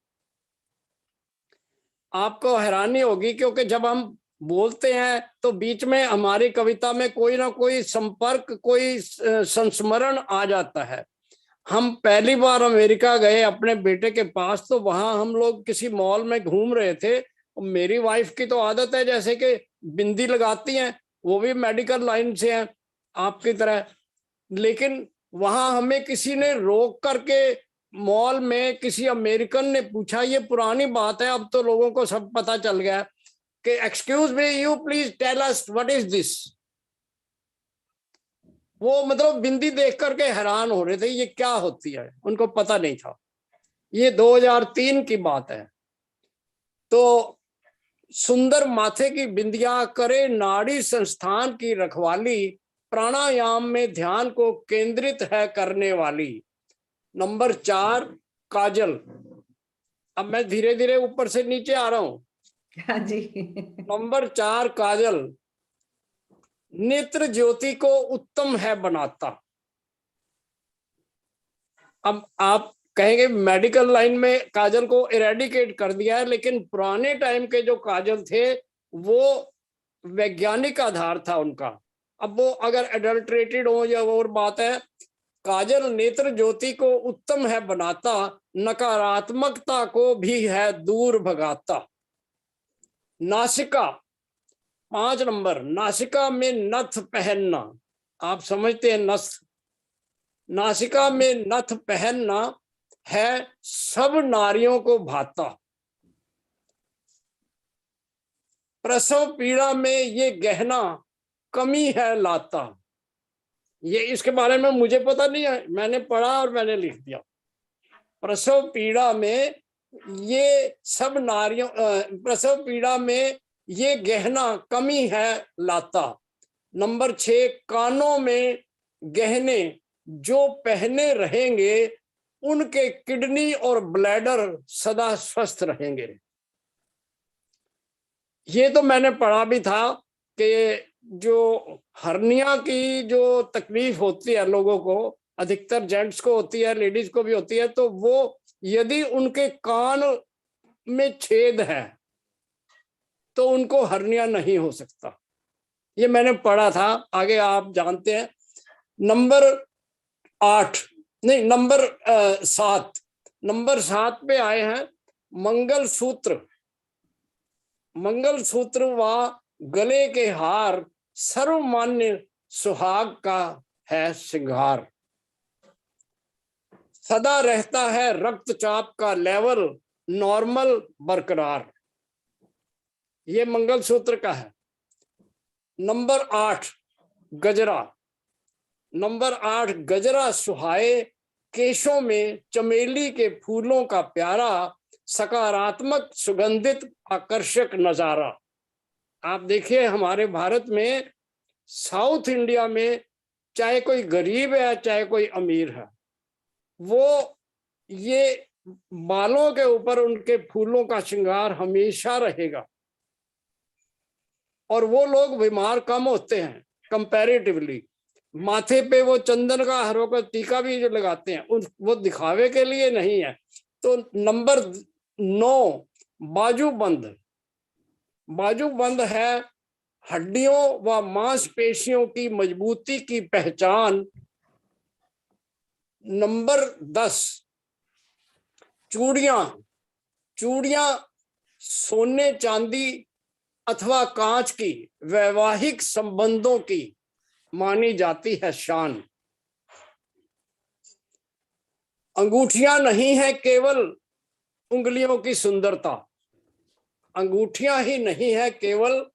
आपको हैरानी होगी क्योंकि जब हम बोलते हैं तो बीच में हमारी कविता में कोई ना कोई संपर्क, कोई संस्मरण आ जाता है। हम पहली बार अमेरिका गए अपने बेटे के पास, तो वहां हम लोग किसी मॉल में घूम रहे थे। मेरी वाइफ की तो आदत है जैसे कि बिंदी लगाती हैं, वो भी मेडिकल लाइन से है आपकी तरह, लेकिन वहां हमें किसी ने रोक करके मॉल में किसी अमेरिकन ने पूछा, ये पुरानी बात है अब तो लोगों को सब पता चल गया, कि excuse me, you please tell us what is this. वो मतलब बिंदी देख करके हैरान हो रहे थे, ये क्या होती है, उनको पता नहीं था। ये 2003 की बात है। तो सुंदर माथे की बिंदिया करे नाड़ी संस्थान की रखवाली, प्राणायाम में ध्यान को केंद्रित है करने वाली। नंबर 4 काजल। अब मैं धीरे धीरे ऊपर से नीचे आ रहा हूं। हाँ जी। नंबर 4 काजल, नेत्र ज्योति को उत्तम है बनाता। अब आप कहेंगे मेडिकल लाइन में काजल को इरेडिकेट कर दिया है, लेकिन पुराने टाइम के जो काजल थे वो वैज्ञानिक आधार था उनका। अब वो अगर एडल्ट्रेटेड हो या और बात है। काजल नेत्र ज्योति को उत्तम है बनाता, नकारात्मकता को भी है दूर भगाता। नासिका 5 नंबर, नासिका में नथ पहनना। आप समझते हैं नथ, नासिका में नथ पहनना है सब नारियों को भाता। प्रसव पीड़ा में ये गहना कमी है लाता। ये इसके बारे में मुझे पता नहीं है, मैंने पढ़ा और मैंने लिख दिया। प्रसव पीड़ा में ये सब नारियों, प्रसव पीड़ा में ये गहना कमी है लाता। नंबर 6 कानों में गहने जो पहने रहेंगे उनके किडनी और ब्लैडर सदा स्वस्थ रहेंगे। ये तो मैंने पढ़ा भी था कि जो हर्निया की जो तकलीफ होती है लोगों को, अधिकतर जेंट्स को होती है, लेडीज को भी होती है, तो वो यदि उनके कान में छेद है तो उनको हर्निया नहीं हो सकता। ये मैंने पढ़ा था, आगे आप जानते हैं। नंबर 8 नहीं, नंबर 7, नंबर 7 पे आए हैं मंगलसूत्र। मंगलसूत्र व गले के हार सर्वमान्य सुहाग का है श्रृंगार। सदा रहता है रक्तचाप का लेवल नॉर्मल बरकरार। ये मंगलसूत्र का है। नंबर 8 गजरा। नंबर 8 गजरा सुहाए केशों में चमेली के फूलों का प्यारा सकारात्मक सुगंधित आकर्षक नजारा। आप देखिए हमारे भारत में, साउथ इंडिया में, चाहे कोई गरीब है चाहे कोई अमीर है, वो ये बालों के ऊपर उनके फूलों का श्रृंगार हमेशा रहेगा। और वो लोग बीमार कम होते हैं कंपैरेटिवली। माथे पे वो चंदन का हरों का टीका भी जो लगाते हैं वो दिखावे के लिए नहीं है। तो नंबर 9 बाजूबंद। बाजूबंद है हड्डियों व मांसपेशियों की मजबूती की पहचान। नंबर 10 चूड़ियां। चूड़ियां सोने चांदी अथवा कांच की वैवाहिक संबंधों की मानी जाती है शान। अंगूठियां नहीं है केवल उंगलियों की सुंदरता। अंगूठियां ही नहीं है केवल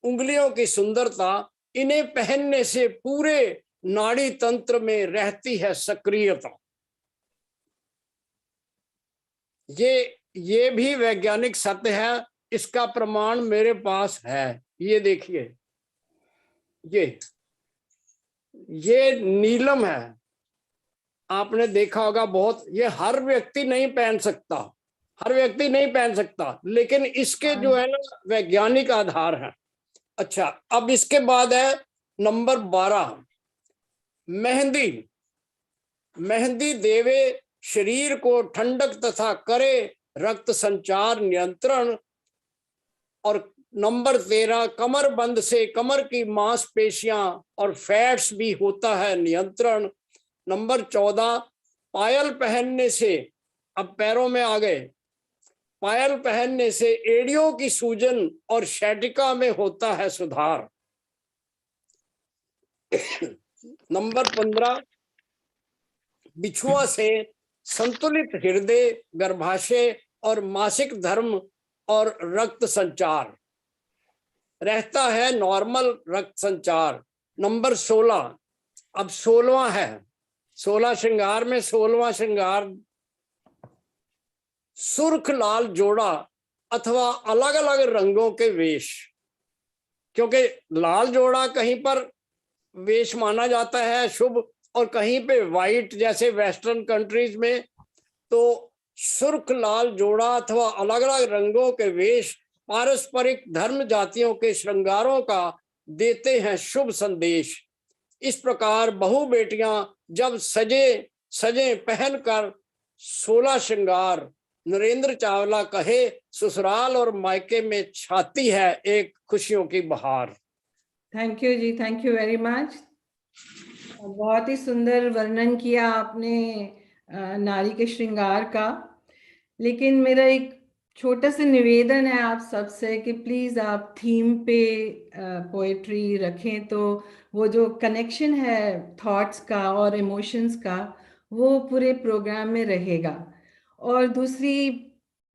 उंगलियों की सुंदरता, इन्हें पहनने से पूरे नाड़ी तंत्र में रहती है सक्रियता। ये भी वैज्ञानिक सत्य है, इसका प्रमाण मेरे पास है। ये देखिए, ये नीलम है, आपने देखा होगा बहुत, ये हर व्यक्ति नहीं पहन सकता, हर व्यक्ति नहीं पहन सकता, लेकिन इसके जो है ना वैज्ञानिक आधार है। अच्छा, अब इसके बाद है नंबर 12, मेहंदी। मेहंदी देवे शरीर को ठंडक तथा करे रक्त संचार नियंत्रण। और नंबर 13, कमर बंद से कमर की मांसपेशियां और फैट्स भी होता है नियंत्रण। नंबर 14, पायल पहनने से, अब पैरों में आ गए, पायल पहनने से एड़ियों की सूजन और शैटिका में होता है सुधार। नंबर 15, बिछुआ से संतुलित हृदय, गर्भाशय और मासिक धर्म और रक्त संचार रहता है, नॉर्मल रक्त संचार। नंबर 16, अब 16वां है, 16 श्रृंगार में 16वां श्रृंगार, सुर्ख लाल जोड़ा अथवा अलग अलग रंगों के वेश। क्योंकि लाल जोड़ा कहीं पर वेश माना जाता है शुभ, और कहीं पे वाइट जैसे वेस्टर्न कंट्रीज में, तो सुर्ख लाल जोड़ा अथवा अलग अलग रंगों के वेश पारस्परिक धर्म जातियों के श्रृंगारों का देते हैं शुभ संदेश। इस प्रकार बहू बेटियां जब सजे पहनकर 16 श्रृंगार, नरेंद्र चावला कहे ससुराल और मायके में छाती है एक खुशियों की बहार। थैंक यू जी, थैंक यू वेरी मच। बहुत ही सुंदर वर्णन किया आपने नारी के श्रृंगार का। लेकिन मेरा एक छोटा सा निवेदन है आप सबसे कि प्लीज आप थीम पे पोएट्री रखें, तो वो जो कनेक्शन है थॉट्स का और इमोशंस का वो पूरे प्रोग्राम में रहेगा। और दूसरी,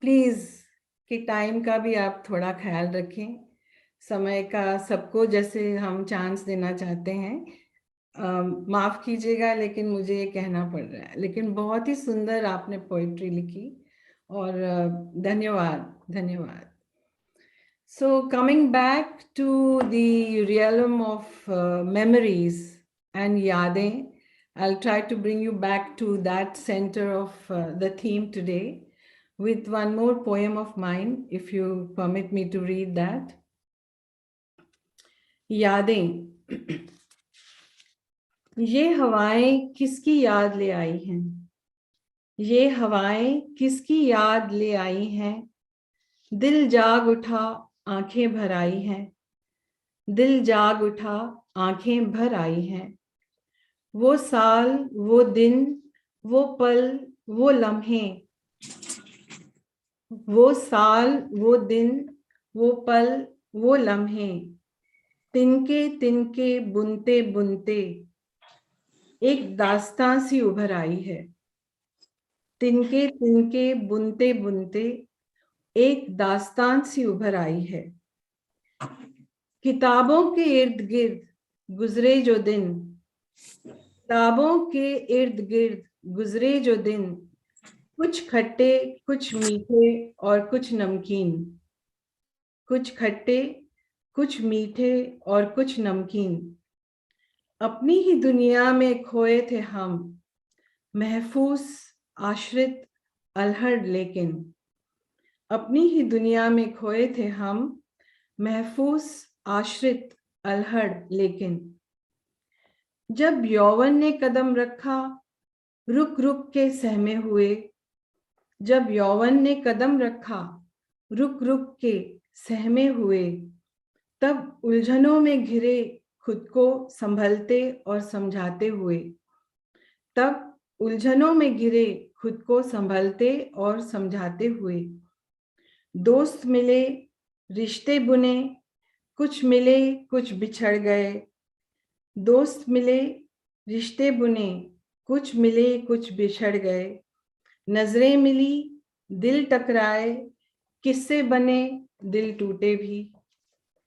प्लीज कि टाइम का भी आप थोड़ा ख्याल रखें, समय का सबको जैसे हम चांस देना चाहते हैं। माफ कीजिएगा लेकिन मुझे ये कहना पड़ रहा है। लेकिन बहुत ही सुंदर आपने पोएट्री लिखी और धन्यवाद, धन्यवाद। So coming back to the realm of memories and Yaadein, I'll try to bring you back to that center of the theme today with one more poem of mine, if you permit me to read that. Yaadein। ये हवाएं किसकी याद ले आई हैं, ये हवाएं किसकी याद ले आई हैं, दिल जाग उठा आंखें भर आई हैं, दिल जाग उठा आंखें भर आई हैं। वो साल, वो दिन, वो पल, वो लम्हे, वो साल, वो दिन, वो पल, वो लम्हे, तिनके तिनके बुनते बुनते एक दास्तां सी उभर आई है, तिनके तिनके बुनते बुनते एक दास्तान सी उभर आई है। किताबों के इर्द गिर्द गुजरे जो दिन, किताबों के इर्द गिर्द गुजरे जो दिन, कुछ खट्टे कुछ मीठे और कुछ नमकीन, कुछ खट्टे कुछ मीठे और कुछ नमकीन। अपनी ही दुनिया में खोए थे हम, महफूस आश्रित अलहड़ लेकिन, अपनी ही दुनिया में खोए थे हम, महफूस आश्रित अलहड़ लेकिन। जब यौवन ने कदम रखा रुक रुक के सहमे हुए, जब यौवन ने कदम रखा रुक रुक के सहमे हुए, तब उलझनों में घिरे खुद को संभलते और समझाते हुए, तब उलझनों में घिरे खुद को संभलते और समझाते हुए। दोस्त मिले रिश्ते बुने, कुछ मिले कुछ बिछड़ गए, दोस्त मिले रिश्ते बुने, कुछ मिले कुछ बिछड़ गए। नजरें मिली दिल टकराए, किस्से बने दिल टूटे भी,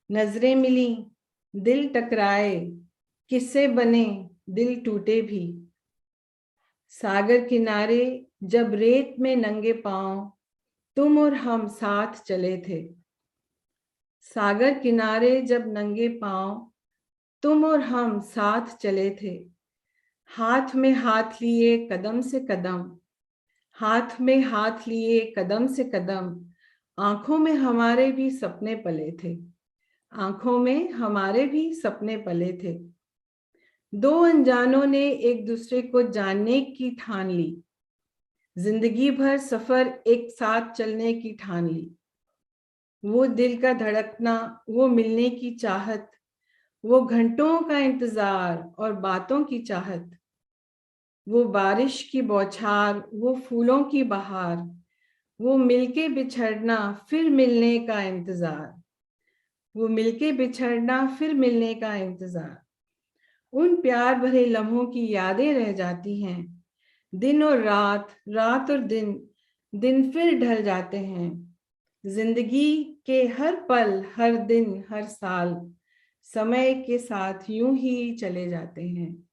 नजरें मिली दिल टकराए, किस्से बने दिल टूटे भी। सागर किनारे जब रेत में नंगे पांव तुम और हम साथ चले थे, सागर किनारे जब नंगे पांव तुम और हम साथ चले थे। हाथ में हाथ लिए कदम से कदम, हाथ में हाथ लिए कदम से कदम, आंखों में हमारे भी सपने पले थे, आंखों में हमारे भी सपने पले थे। दो अनजानों ने एक दूसरे को जानने की ठान ली, जिंदगी भर सफर एक साथ चलने की ठान ली। वो दिल का धड़कना, वो मिलने की चाहत, वो घंटों का इंतजार और बातों की चाहत, वो बारिश की बौछार, वो फूलों की बहार, वो मिलके बिछड़ना फिर मिलने का इंतजार, वो मिलके बिछड़ना फिर मिलने का इंतजार। उन प्यार भरे लम्हों की यादें रह जाती हैं, दिन और रात, रात और दिन, दिन फिर ढल जाते हैं। जिंदगी के हर पल, हर दिन, हर साल समय के साथ यूं ही चले जाते हैं,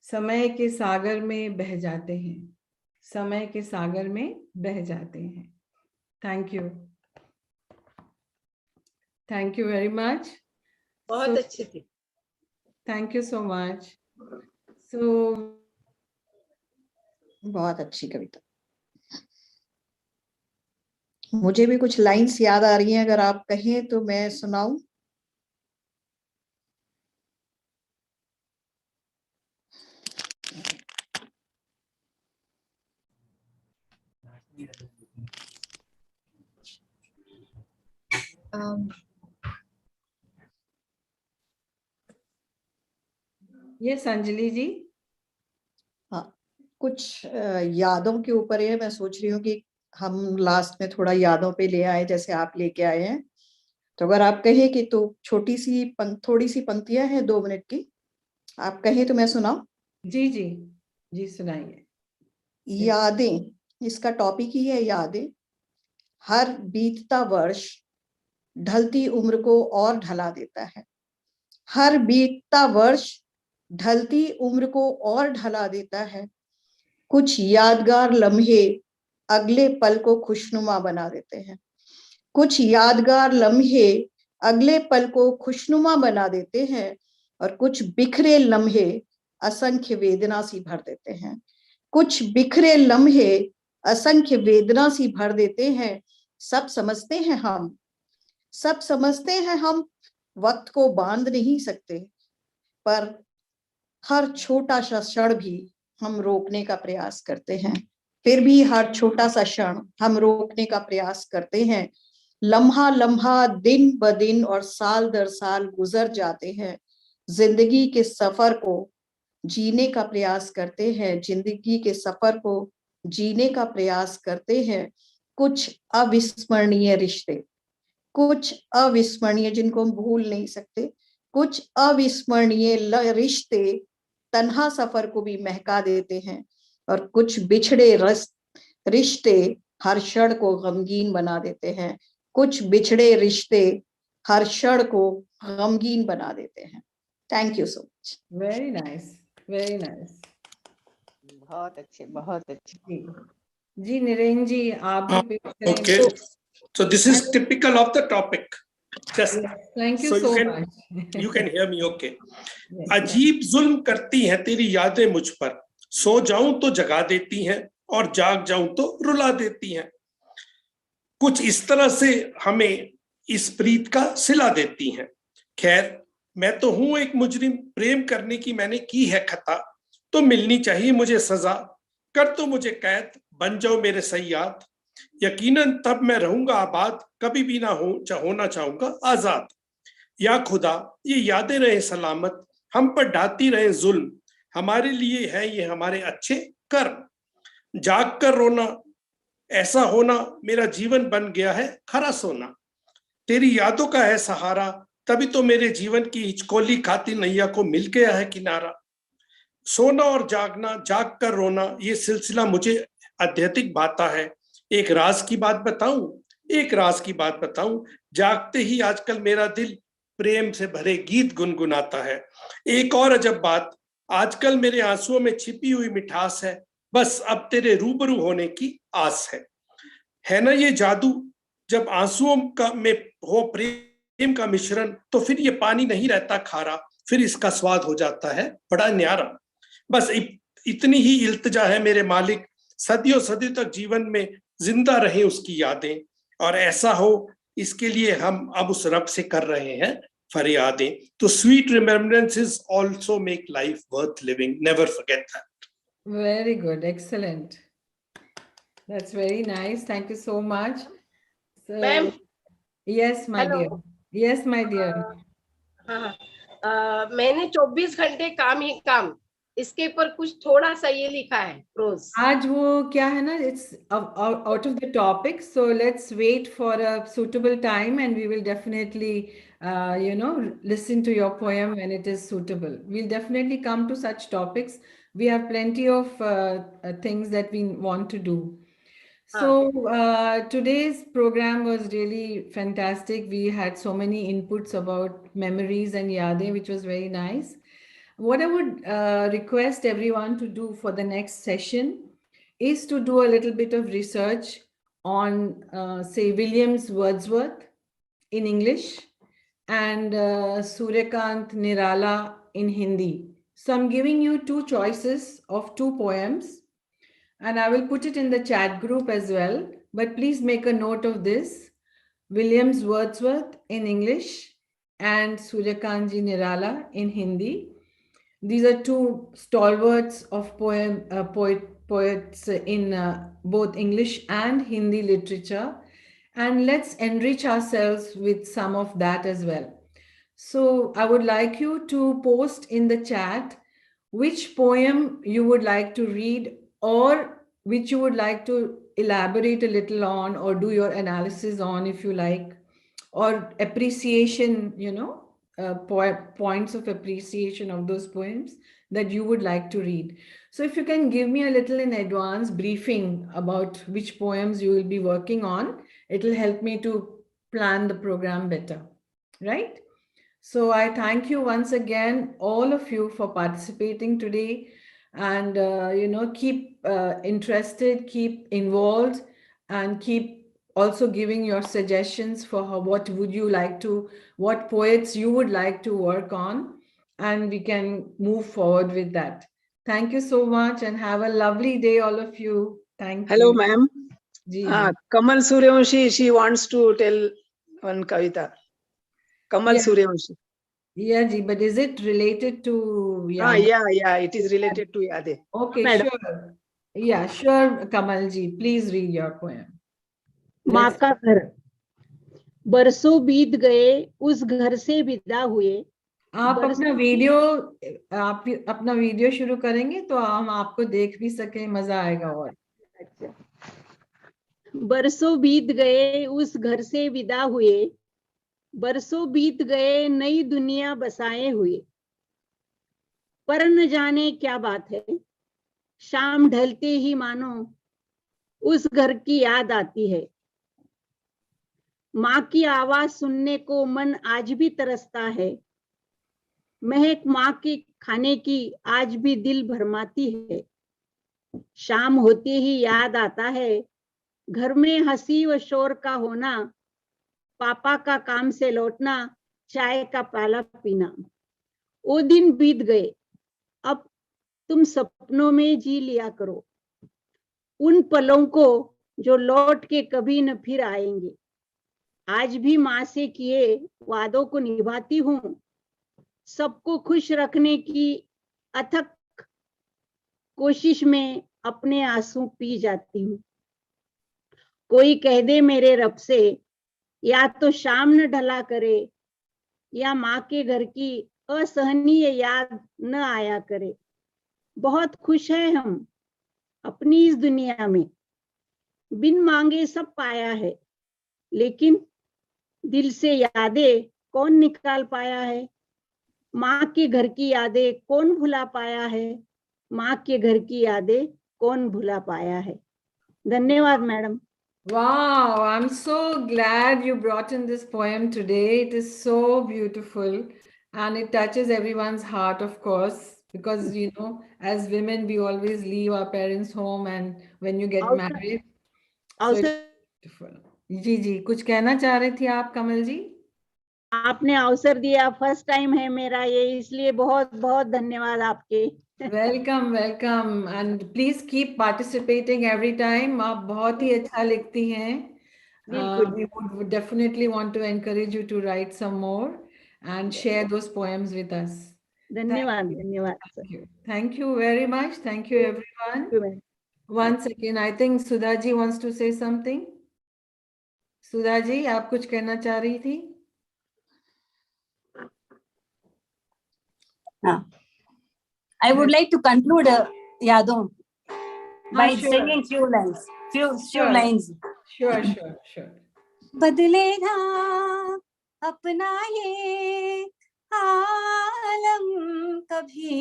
समय के सागर में बह जाते हैं, समय के सागर में बह जाते हैं। Thank you, thank you very much. बहुत अच्छी थी। Thank you so much. So बहुत अच्छी कविता। मुझे भी कुछ लाइंस याद आ रही हैं, अगर आप कहें तो मैं सुनाऊं। यस अंजलि जी। हाँ, कुछ यादों के ऊपर है। मैं सोच रही हूँ कि हम लास्ट में थोड़ा यादों पे ले आए, जैसे आप लेके आए हैं। तो अगर आप कहें कि तो छोटी सी थोड़ी सी पंक्तियां हैं 2 मिनट की, आप कहें तो मैं सुनाऊं। जी जी जी, सुनाइए। यादें, इसका टॉपिक ही है यादें। हर बीतता वर्ष ढलती उम्र को और ढला देता है। हर बीतता वर्ष ढलती उम्र को और ढला देता है। कुछ यादगार लम्हे अगले पल को खुशनुमा बना देते हैं। कुछ यादगार लम्हे अगले पल को खुशनुमा बना देते हैं, और कुछ बिखरे लम्हे असंख्य वेदना सी भर देते हैं। कुछ बिखरे लम्हे असंख्य वेदना सी भर देते हैं। सब समझते हैं हम, सब समझते हैं हम, वक्त को बांध नहीं सकते, पर हर छोटा सा क्षण भी हम रोकने का प्रयास करते हैं। फिर भी हर छोटा सा क्षण हम रोकने का प्रयास करते हैं। लम्हा लम्हा, दिन ब दिन और साल दर साल गुजर जाते हैं। जिंदगी के सफर को जीने का प्रयास करते हैं, जिंदगी के सफर को जीने का प्रयास करते हैं। कुछ अविस्मरणीय रिश्ते, कुछ अविस्मरणीय जिनको हम भूल नहीं सकते, कुछ अविस्मरणीय रिश्ते तन्हा सफर को भी महका देते हैं, और कुछ बिछड़े रिश्ते हर क्षण को गमगीन बना देते हैं। कुछ बिछड़े रिश्ते हर क्षण को गमगीन बना देते हैं। Thank you so much. Very nice, very nice. बहुत अच्छे, बहुत अच्छे। जी नरेन जी, आप भी पेश करें। Okay, so this is typical of the topic. Just thank you so so much. you can hear me okay. Yes. अजीब जुल्म करती हैं तेरी यादें मुझ पर, सो जाऊं तो जगा देती हैं और जाग जाऊं तो रुला देती हैं। कुछ इस तरह से हमें इस प्रीत का सिला देती हैं। खैर, मैं तो हूं एक मुजरिम, प्रेम करने की मैंने की है खता, तो मिलनी चाहिए मुझे सजा, कर तो मुझे कैद, बन जाओ मेरे सयाद, यकीनन तब मैं रहूंगा आबाद, कभी भी ना होना चाहूंगा आजाद। या खुदा ये यादें रहे सलामत, हम पर ढाती रहे जुल्म, हमारे लिए है ये हमारे अच्छे कर्म। जाग कर रोना, ऐसा होना मेरा जीवन बन गया है खरा सोना, तेरी यादों का है सहारा, तभी तो मेरे जीवन की हिचकोली खाती नैया को मिल गया है किनारा। सोना और जागना, जाग कर रोना, ये सिलसिला मुझे आध्यात्मिक भाता है। एक राज की बात बताऊं, एक राज की बात बताऊं, जागते ही आजकल मेरा दिल प्रेम से भरे गीत गुनगुनाता है। एक और अजब बात, आजकल मेरे आंसुओं में छिपी हुई मिठास है, बस अब तेरे रूबरू होने की आस है ना ये जादू, जब आंसुओं का में हो प्रेम का मिश्रण, तो फिर ये पानी नहीं रहता खारा, फिर इसका स्वाद हो जाता है बड़ा न्यारा। बस इतनी ही इल्तिजा है मेरे मालिक, सदियों सदियों तक जीवन में जिंदा रहे उसकी यादें, और ऐसा हो इसके लिए हम अब उस रब से कर रहे हैं फरियादें। तो sweet remembrances also make life worth living, never forget that. Very good, excellent. That's very nice. Thank you so much. So, ma'am, yes, my Hello. dear. Yes, my dear. हाँ, मैंने 24 घंटे काम ही काम, इसके ऊपर कुछ थोड़ा सा ये लिखा है प्रोज। आज वो क्या है ना, it's out of the topic, so let's wait for a suitable time and we will definitely listen to your poem when it is suitable. We'll definitely come to such topics. We have plenty of things that we want to do. So today's program was really fantastic. We had so many inputs about memories and Yaadein, which was very nice. What I would request everyone to do for the next session is to do a little bit of research on, say, William's Wordsworth in English and Suryakant Nirala in Hindi. So I'm giving you two choices of two poems, and I will put it in the chat group as well. But please make a note of this: William's Wordsworth in English and Suryakant Nirala in Hindi. These are two stalwarts of poets in both English and Hindi literature. And let's enrich ourselves with some of that as well. So I would like you to post in the chat which poem you would like to read, or which you would like to elaborate a little on, or do your analysis on if you like, or appreciation, points of appreciation of those poems that you would like to read. So if you can give me a little in advance briefing about which poems you will be working on, it will help me to plan the program better, right? So I thank you once again, all of you, for participating today, and keep interested, keep involved, and keep also giving your suggestions for what poets you would like to work on, and we can move forward with that. Thank you so much and have a lovely day, all of you. Thank Hello, you. ma'am. Ji, ji. Kamal Suryavanshi, she wants to tell one kavita. Kamal Suryavanshi. Yeah, ji, but is it related to Yeah, it is related to Yaadein. Okay, Madam. sure. Yeah, sure, Kamal ji. Please read your poem. माँ का घर। बरसों बीत गए उस घर से विदा हुए। आप अपना वीडियो शुरू करेंगे तो हम आपको देख भी सकें, मजा आएगा। और बरसों बीत गए उस घर से विदा हुए, बरसों बीत गए नई दुनिया बसाए हुए, पर न जाने क्या बात है, शाम ढलते ही मानो उस घर की याद आती है। माँ की आवाज सुनने को मन आज भी तरसता है, महक माँ के खाने की आज भी दिल भरमाती है। शाम होते ही याद आता है घर में हंसी व शोर का होना, पापा का काम से लौटना, चाय का प्याला पीना। वो दिन बीत गए, अब तुम सपनों में जी लिया करो उन पलों को जो लौट के कभी न फिर आएंगे। आज भी माँ से किए वादों को निभाती हूँ, सबको खुश रखने की अथक कोशिश में अपने आंसू पी जाती हूँ। कोई कह दे मेरे रब से या तो शाम न ढला करे, या माँ के घर की असहनीय याद न आया करे। बहुत खुश है हम अपनी इस दुनिया में, बिन मांगे सब पाया है, लेकिन दिल से यादें कौन निकाल पाया है। माँ के घर की यादें कौन भुला पाया है, माँ के घर की यादें कौन भुला पाया है। धन्यवाद madam. Wow, I'm so glad you brought in this poem today. It is so beautiful and it touches everyone's heart, of course, because as women we always leave our parents' home, and when you get married, so it's beautiful. जी जी, कुछ कहना चाह रही थी आप कमल जी? आपने अवसर दिया, फर्स्ट टाइम है मेरा ये, इसलिए बहुत बहुत धन्यवाद आपके। Welcome welcome and please keep participating every time. आप बहुत ही अच्छा लिखती हैं। बिल्कुल। We would definitely want to encourage you to write some more and share those poems with us. धन्यवाद धन्यवाद sir. Thank you. Thank you very much. Thank you, everyone. Thank you, ma'am. One second. I think Sudha ji wants to say something. Sudha ji, आप कुछ कहना चाह रही थी? I would like to conclude, Yaadein, by sure. singing few lines. Few Sure. lines. Sure. बदले ना अपना ये आलम कभी,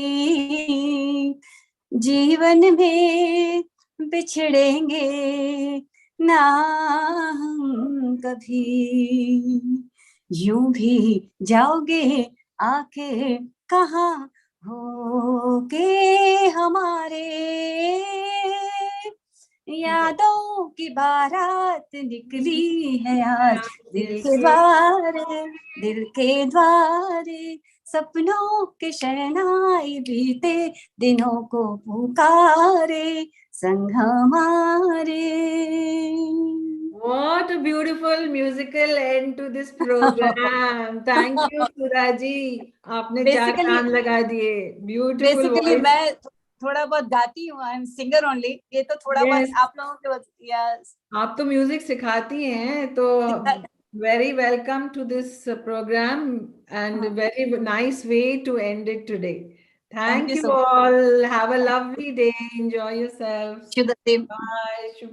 जीवन में बिछड़ेंगे ना हम कभी, यूं भी जाओगे आके कहाँ होके हमारे, यादों की बारात निकली है आज दिल के द्वारे, दिल के द्वारे, सपनों के शहनाई बीते दिनों को पुकारे संग हमारे। What a beautiful musical end to this program. Thank you, Sudha ji. आपने चार चांद लगा दिए. Beautiful Basically, voice. मैं थोड़ा बहुत गाती हूँ, आई एम सिंगर ओनली, ये तो थोड़ा बहुत आप लोगों के यस। आप तो म्यूजिक सिखाती हैं, तो very welcome to this program and very nice way to end it today. Thank you all. Have a lovely day. Enjoy yourselves. Bye. Bye.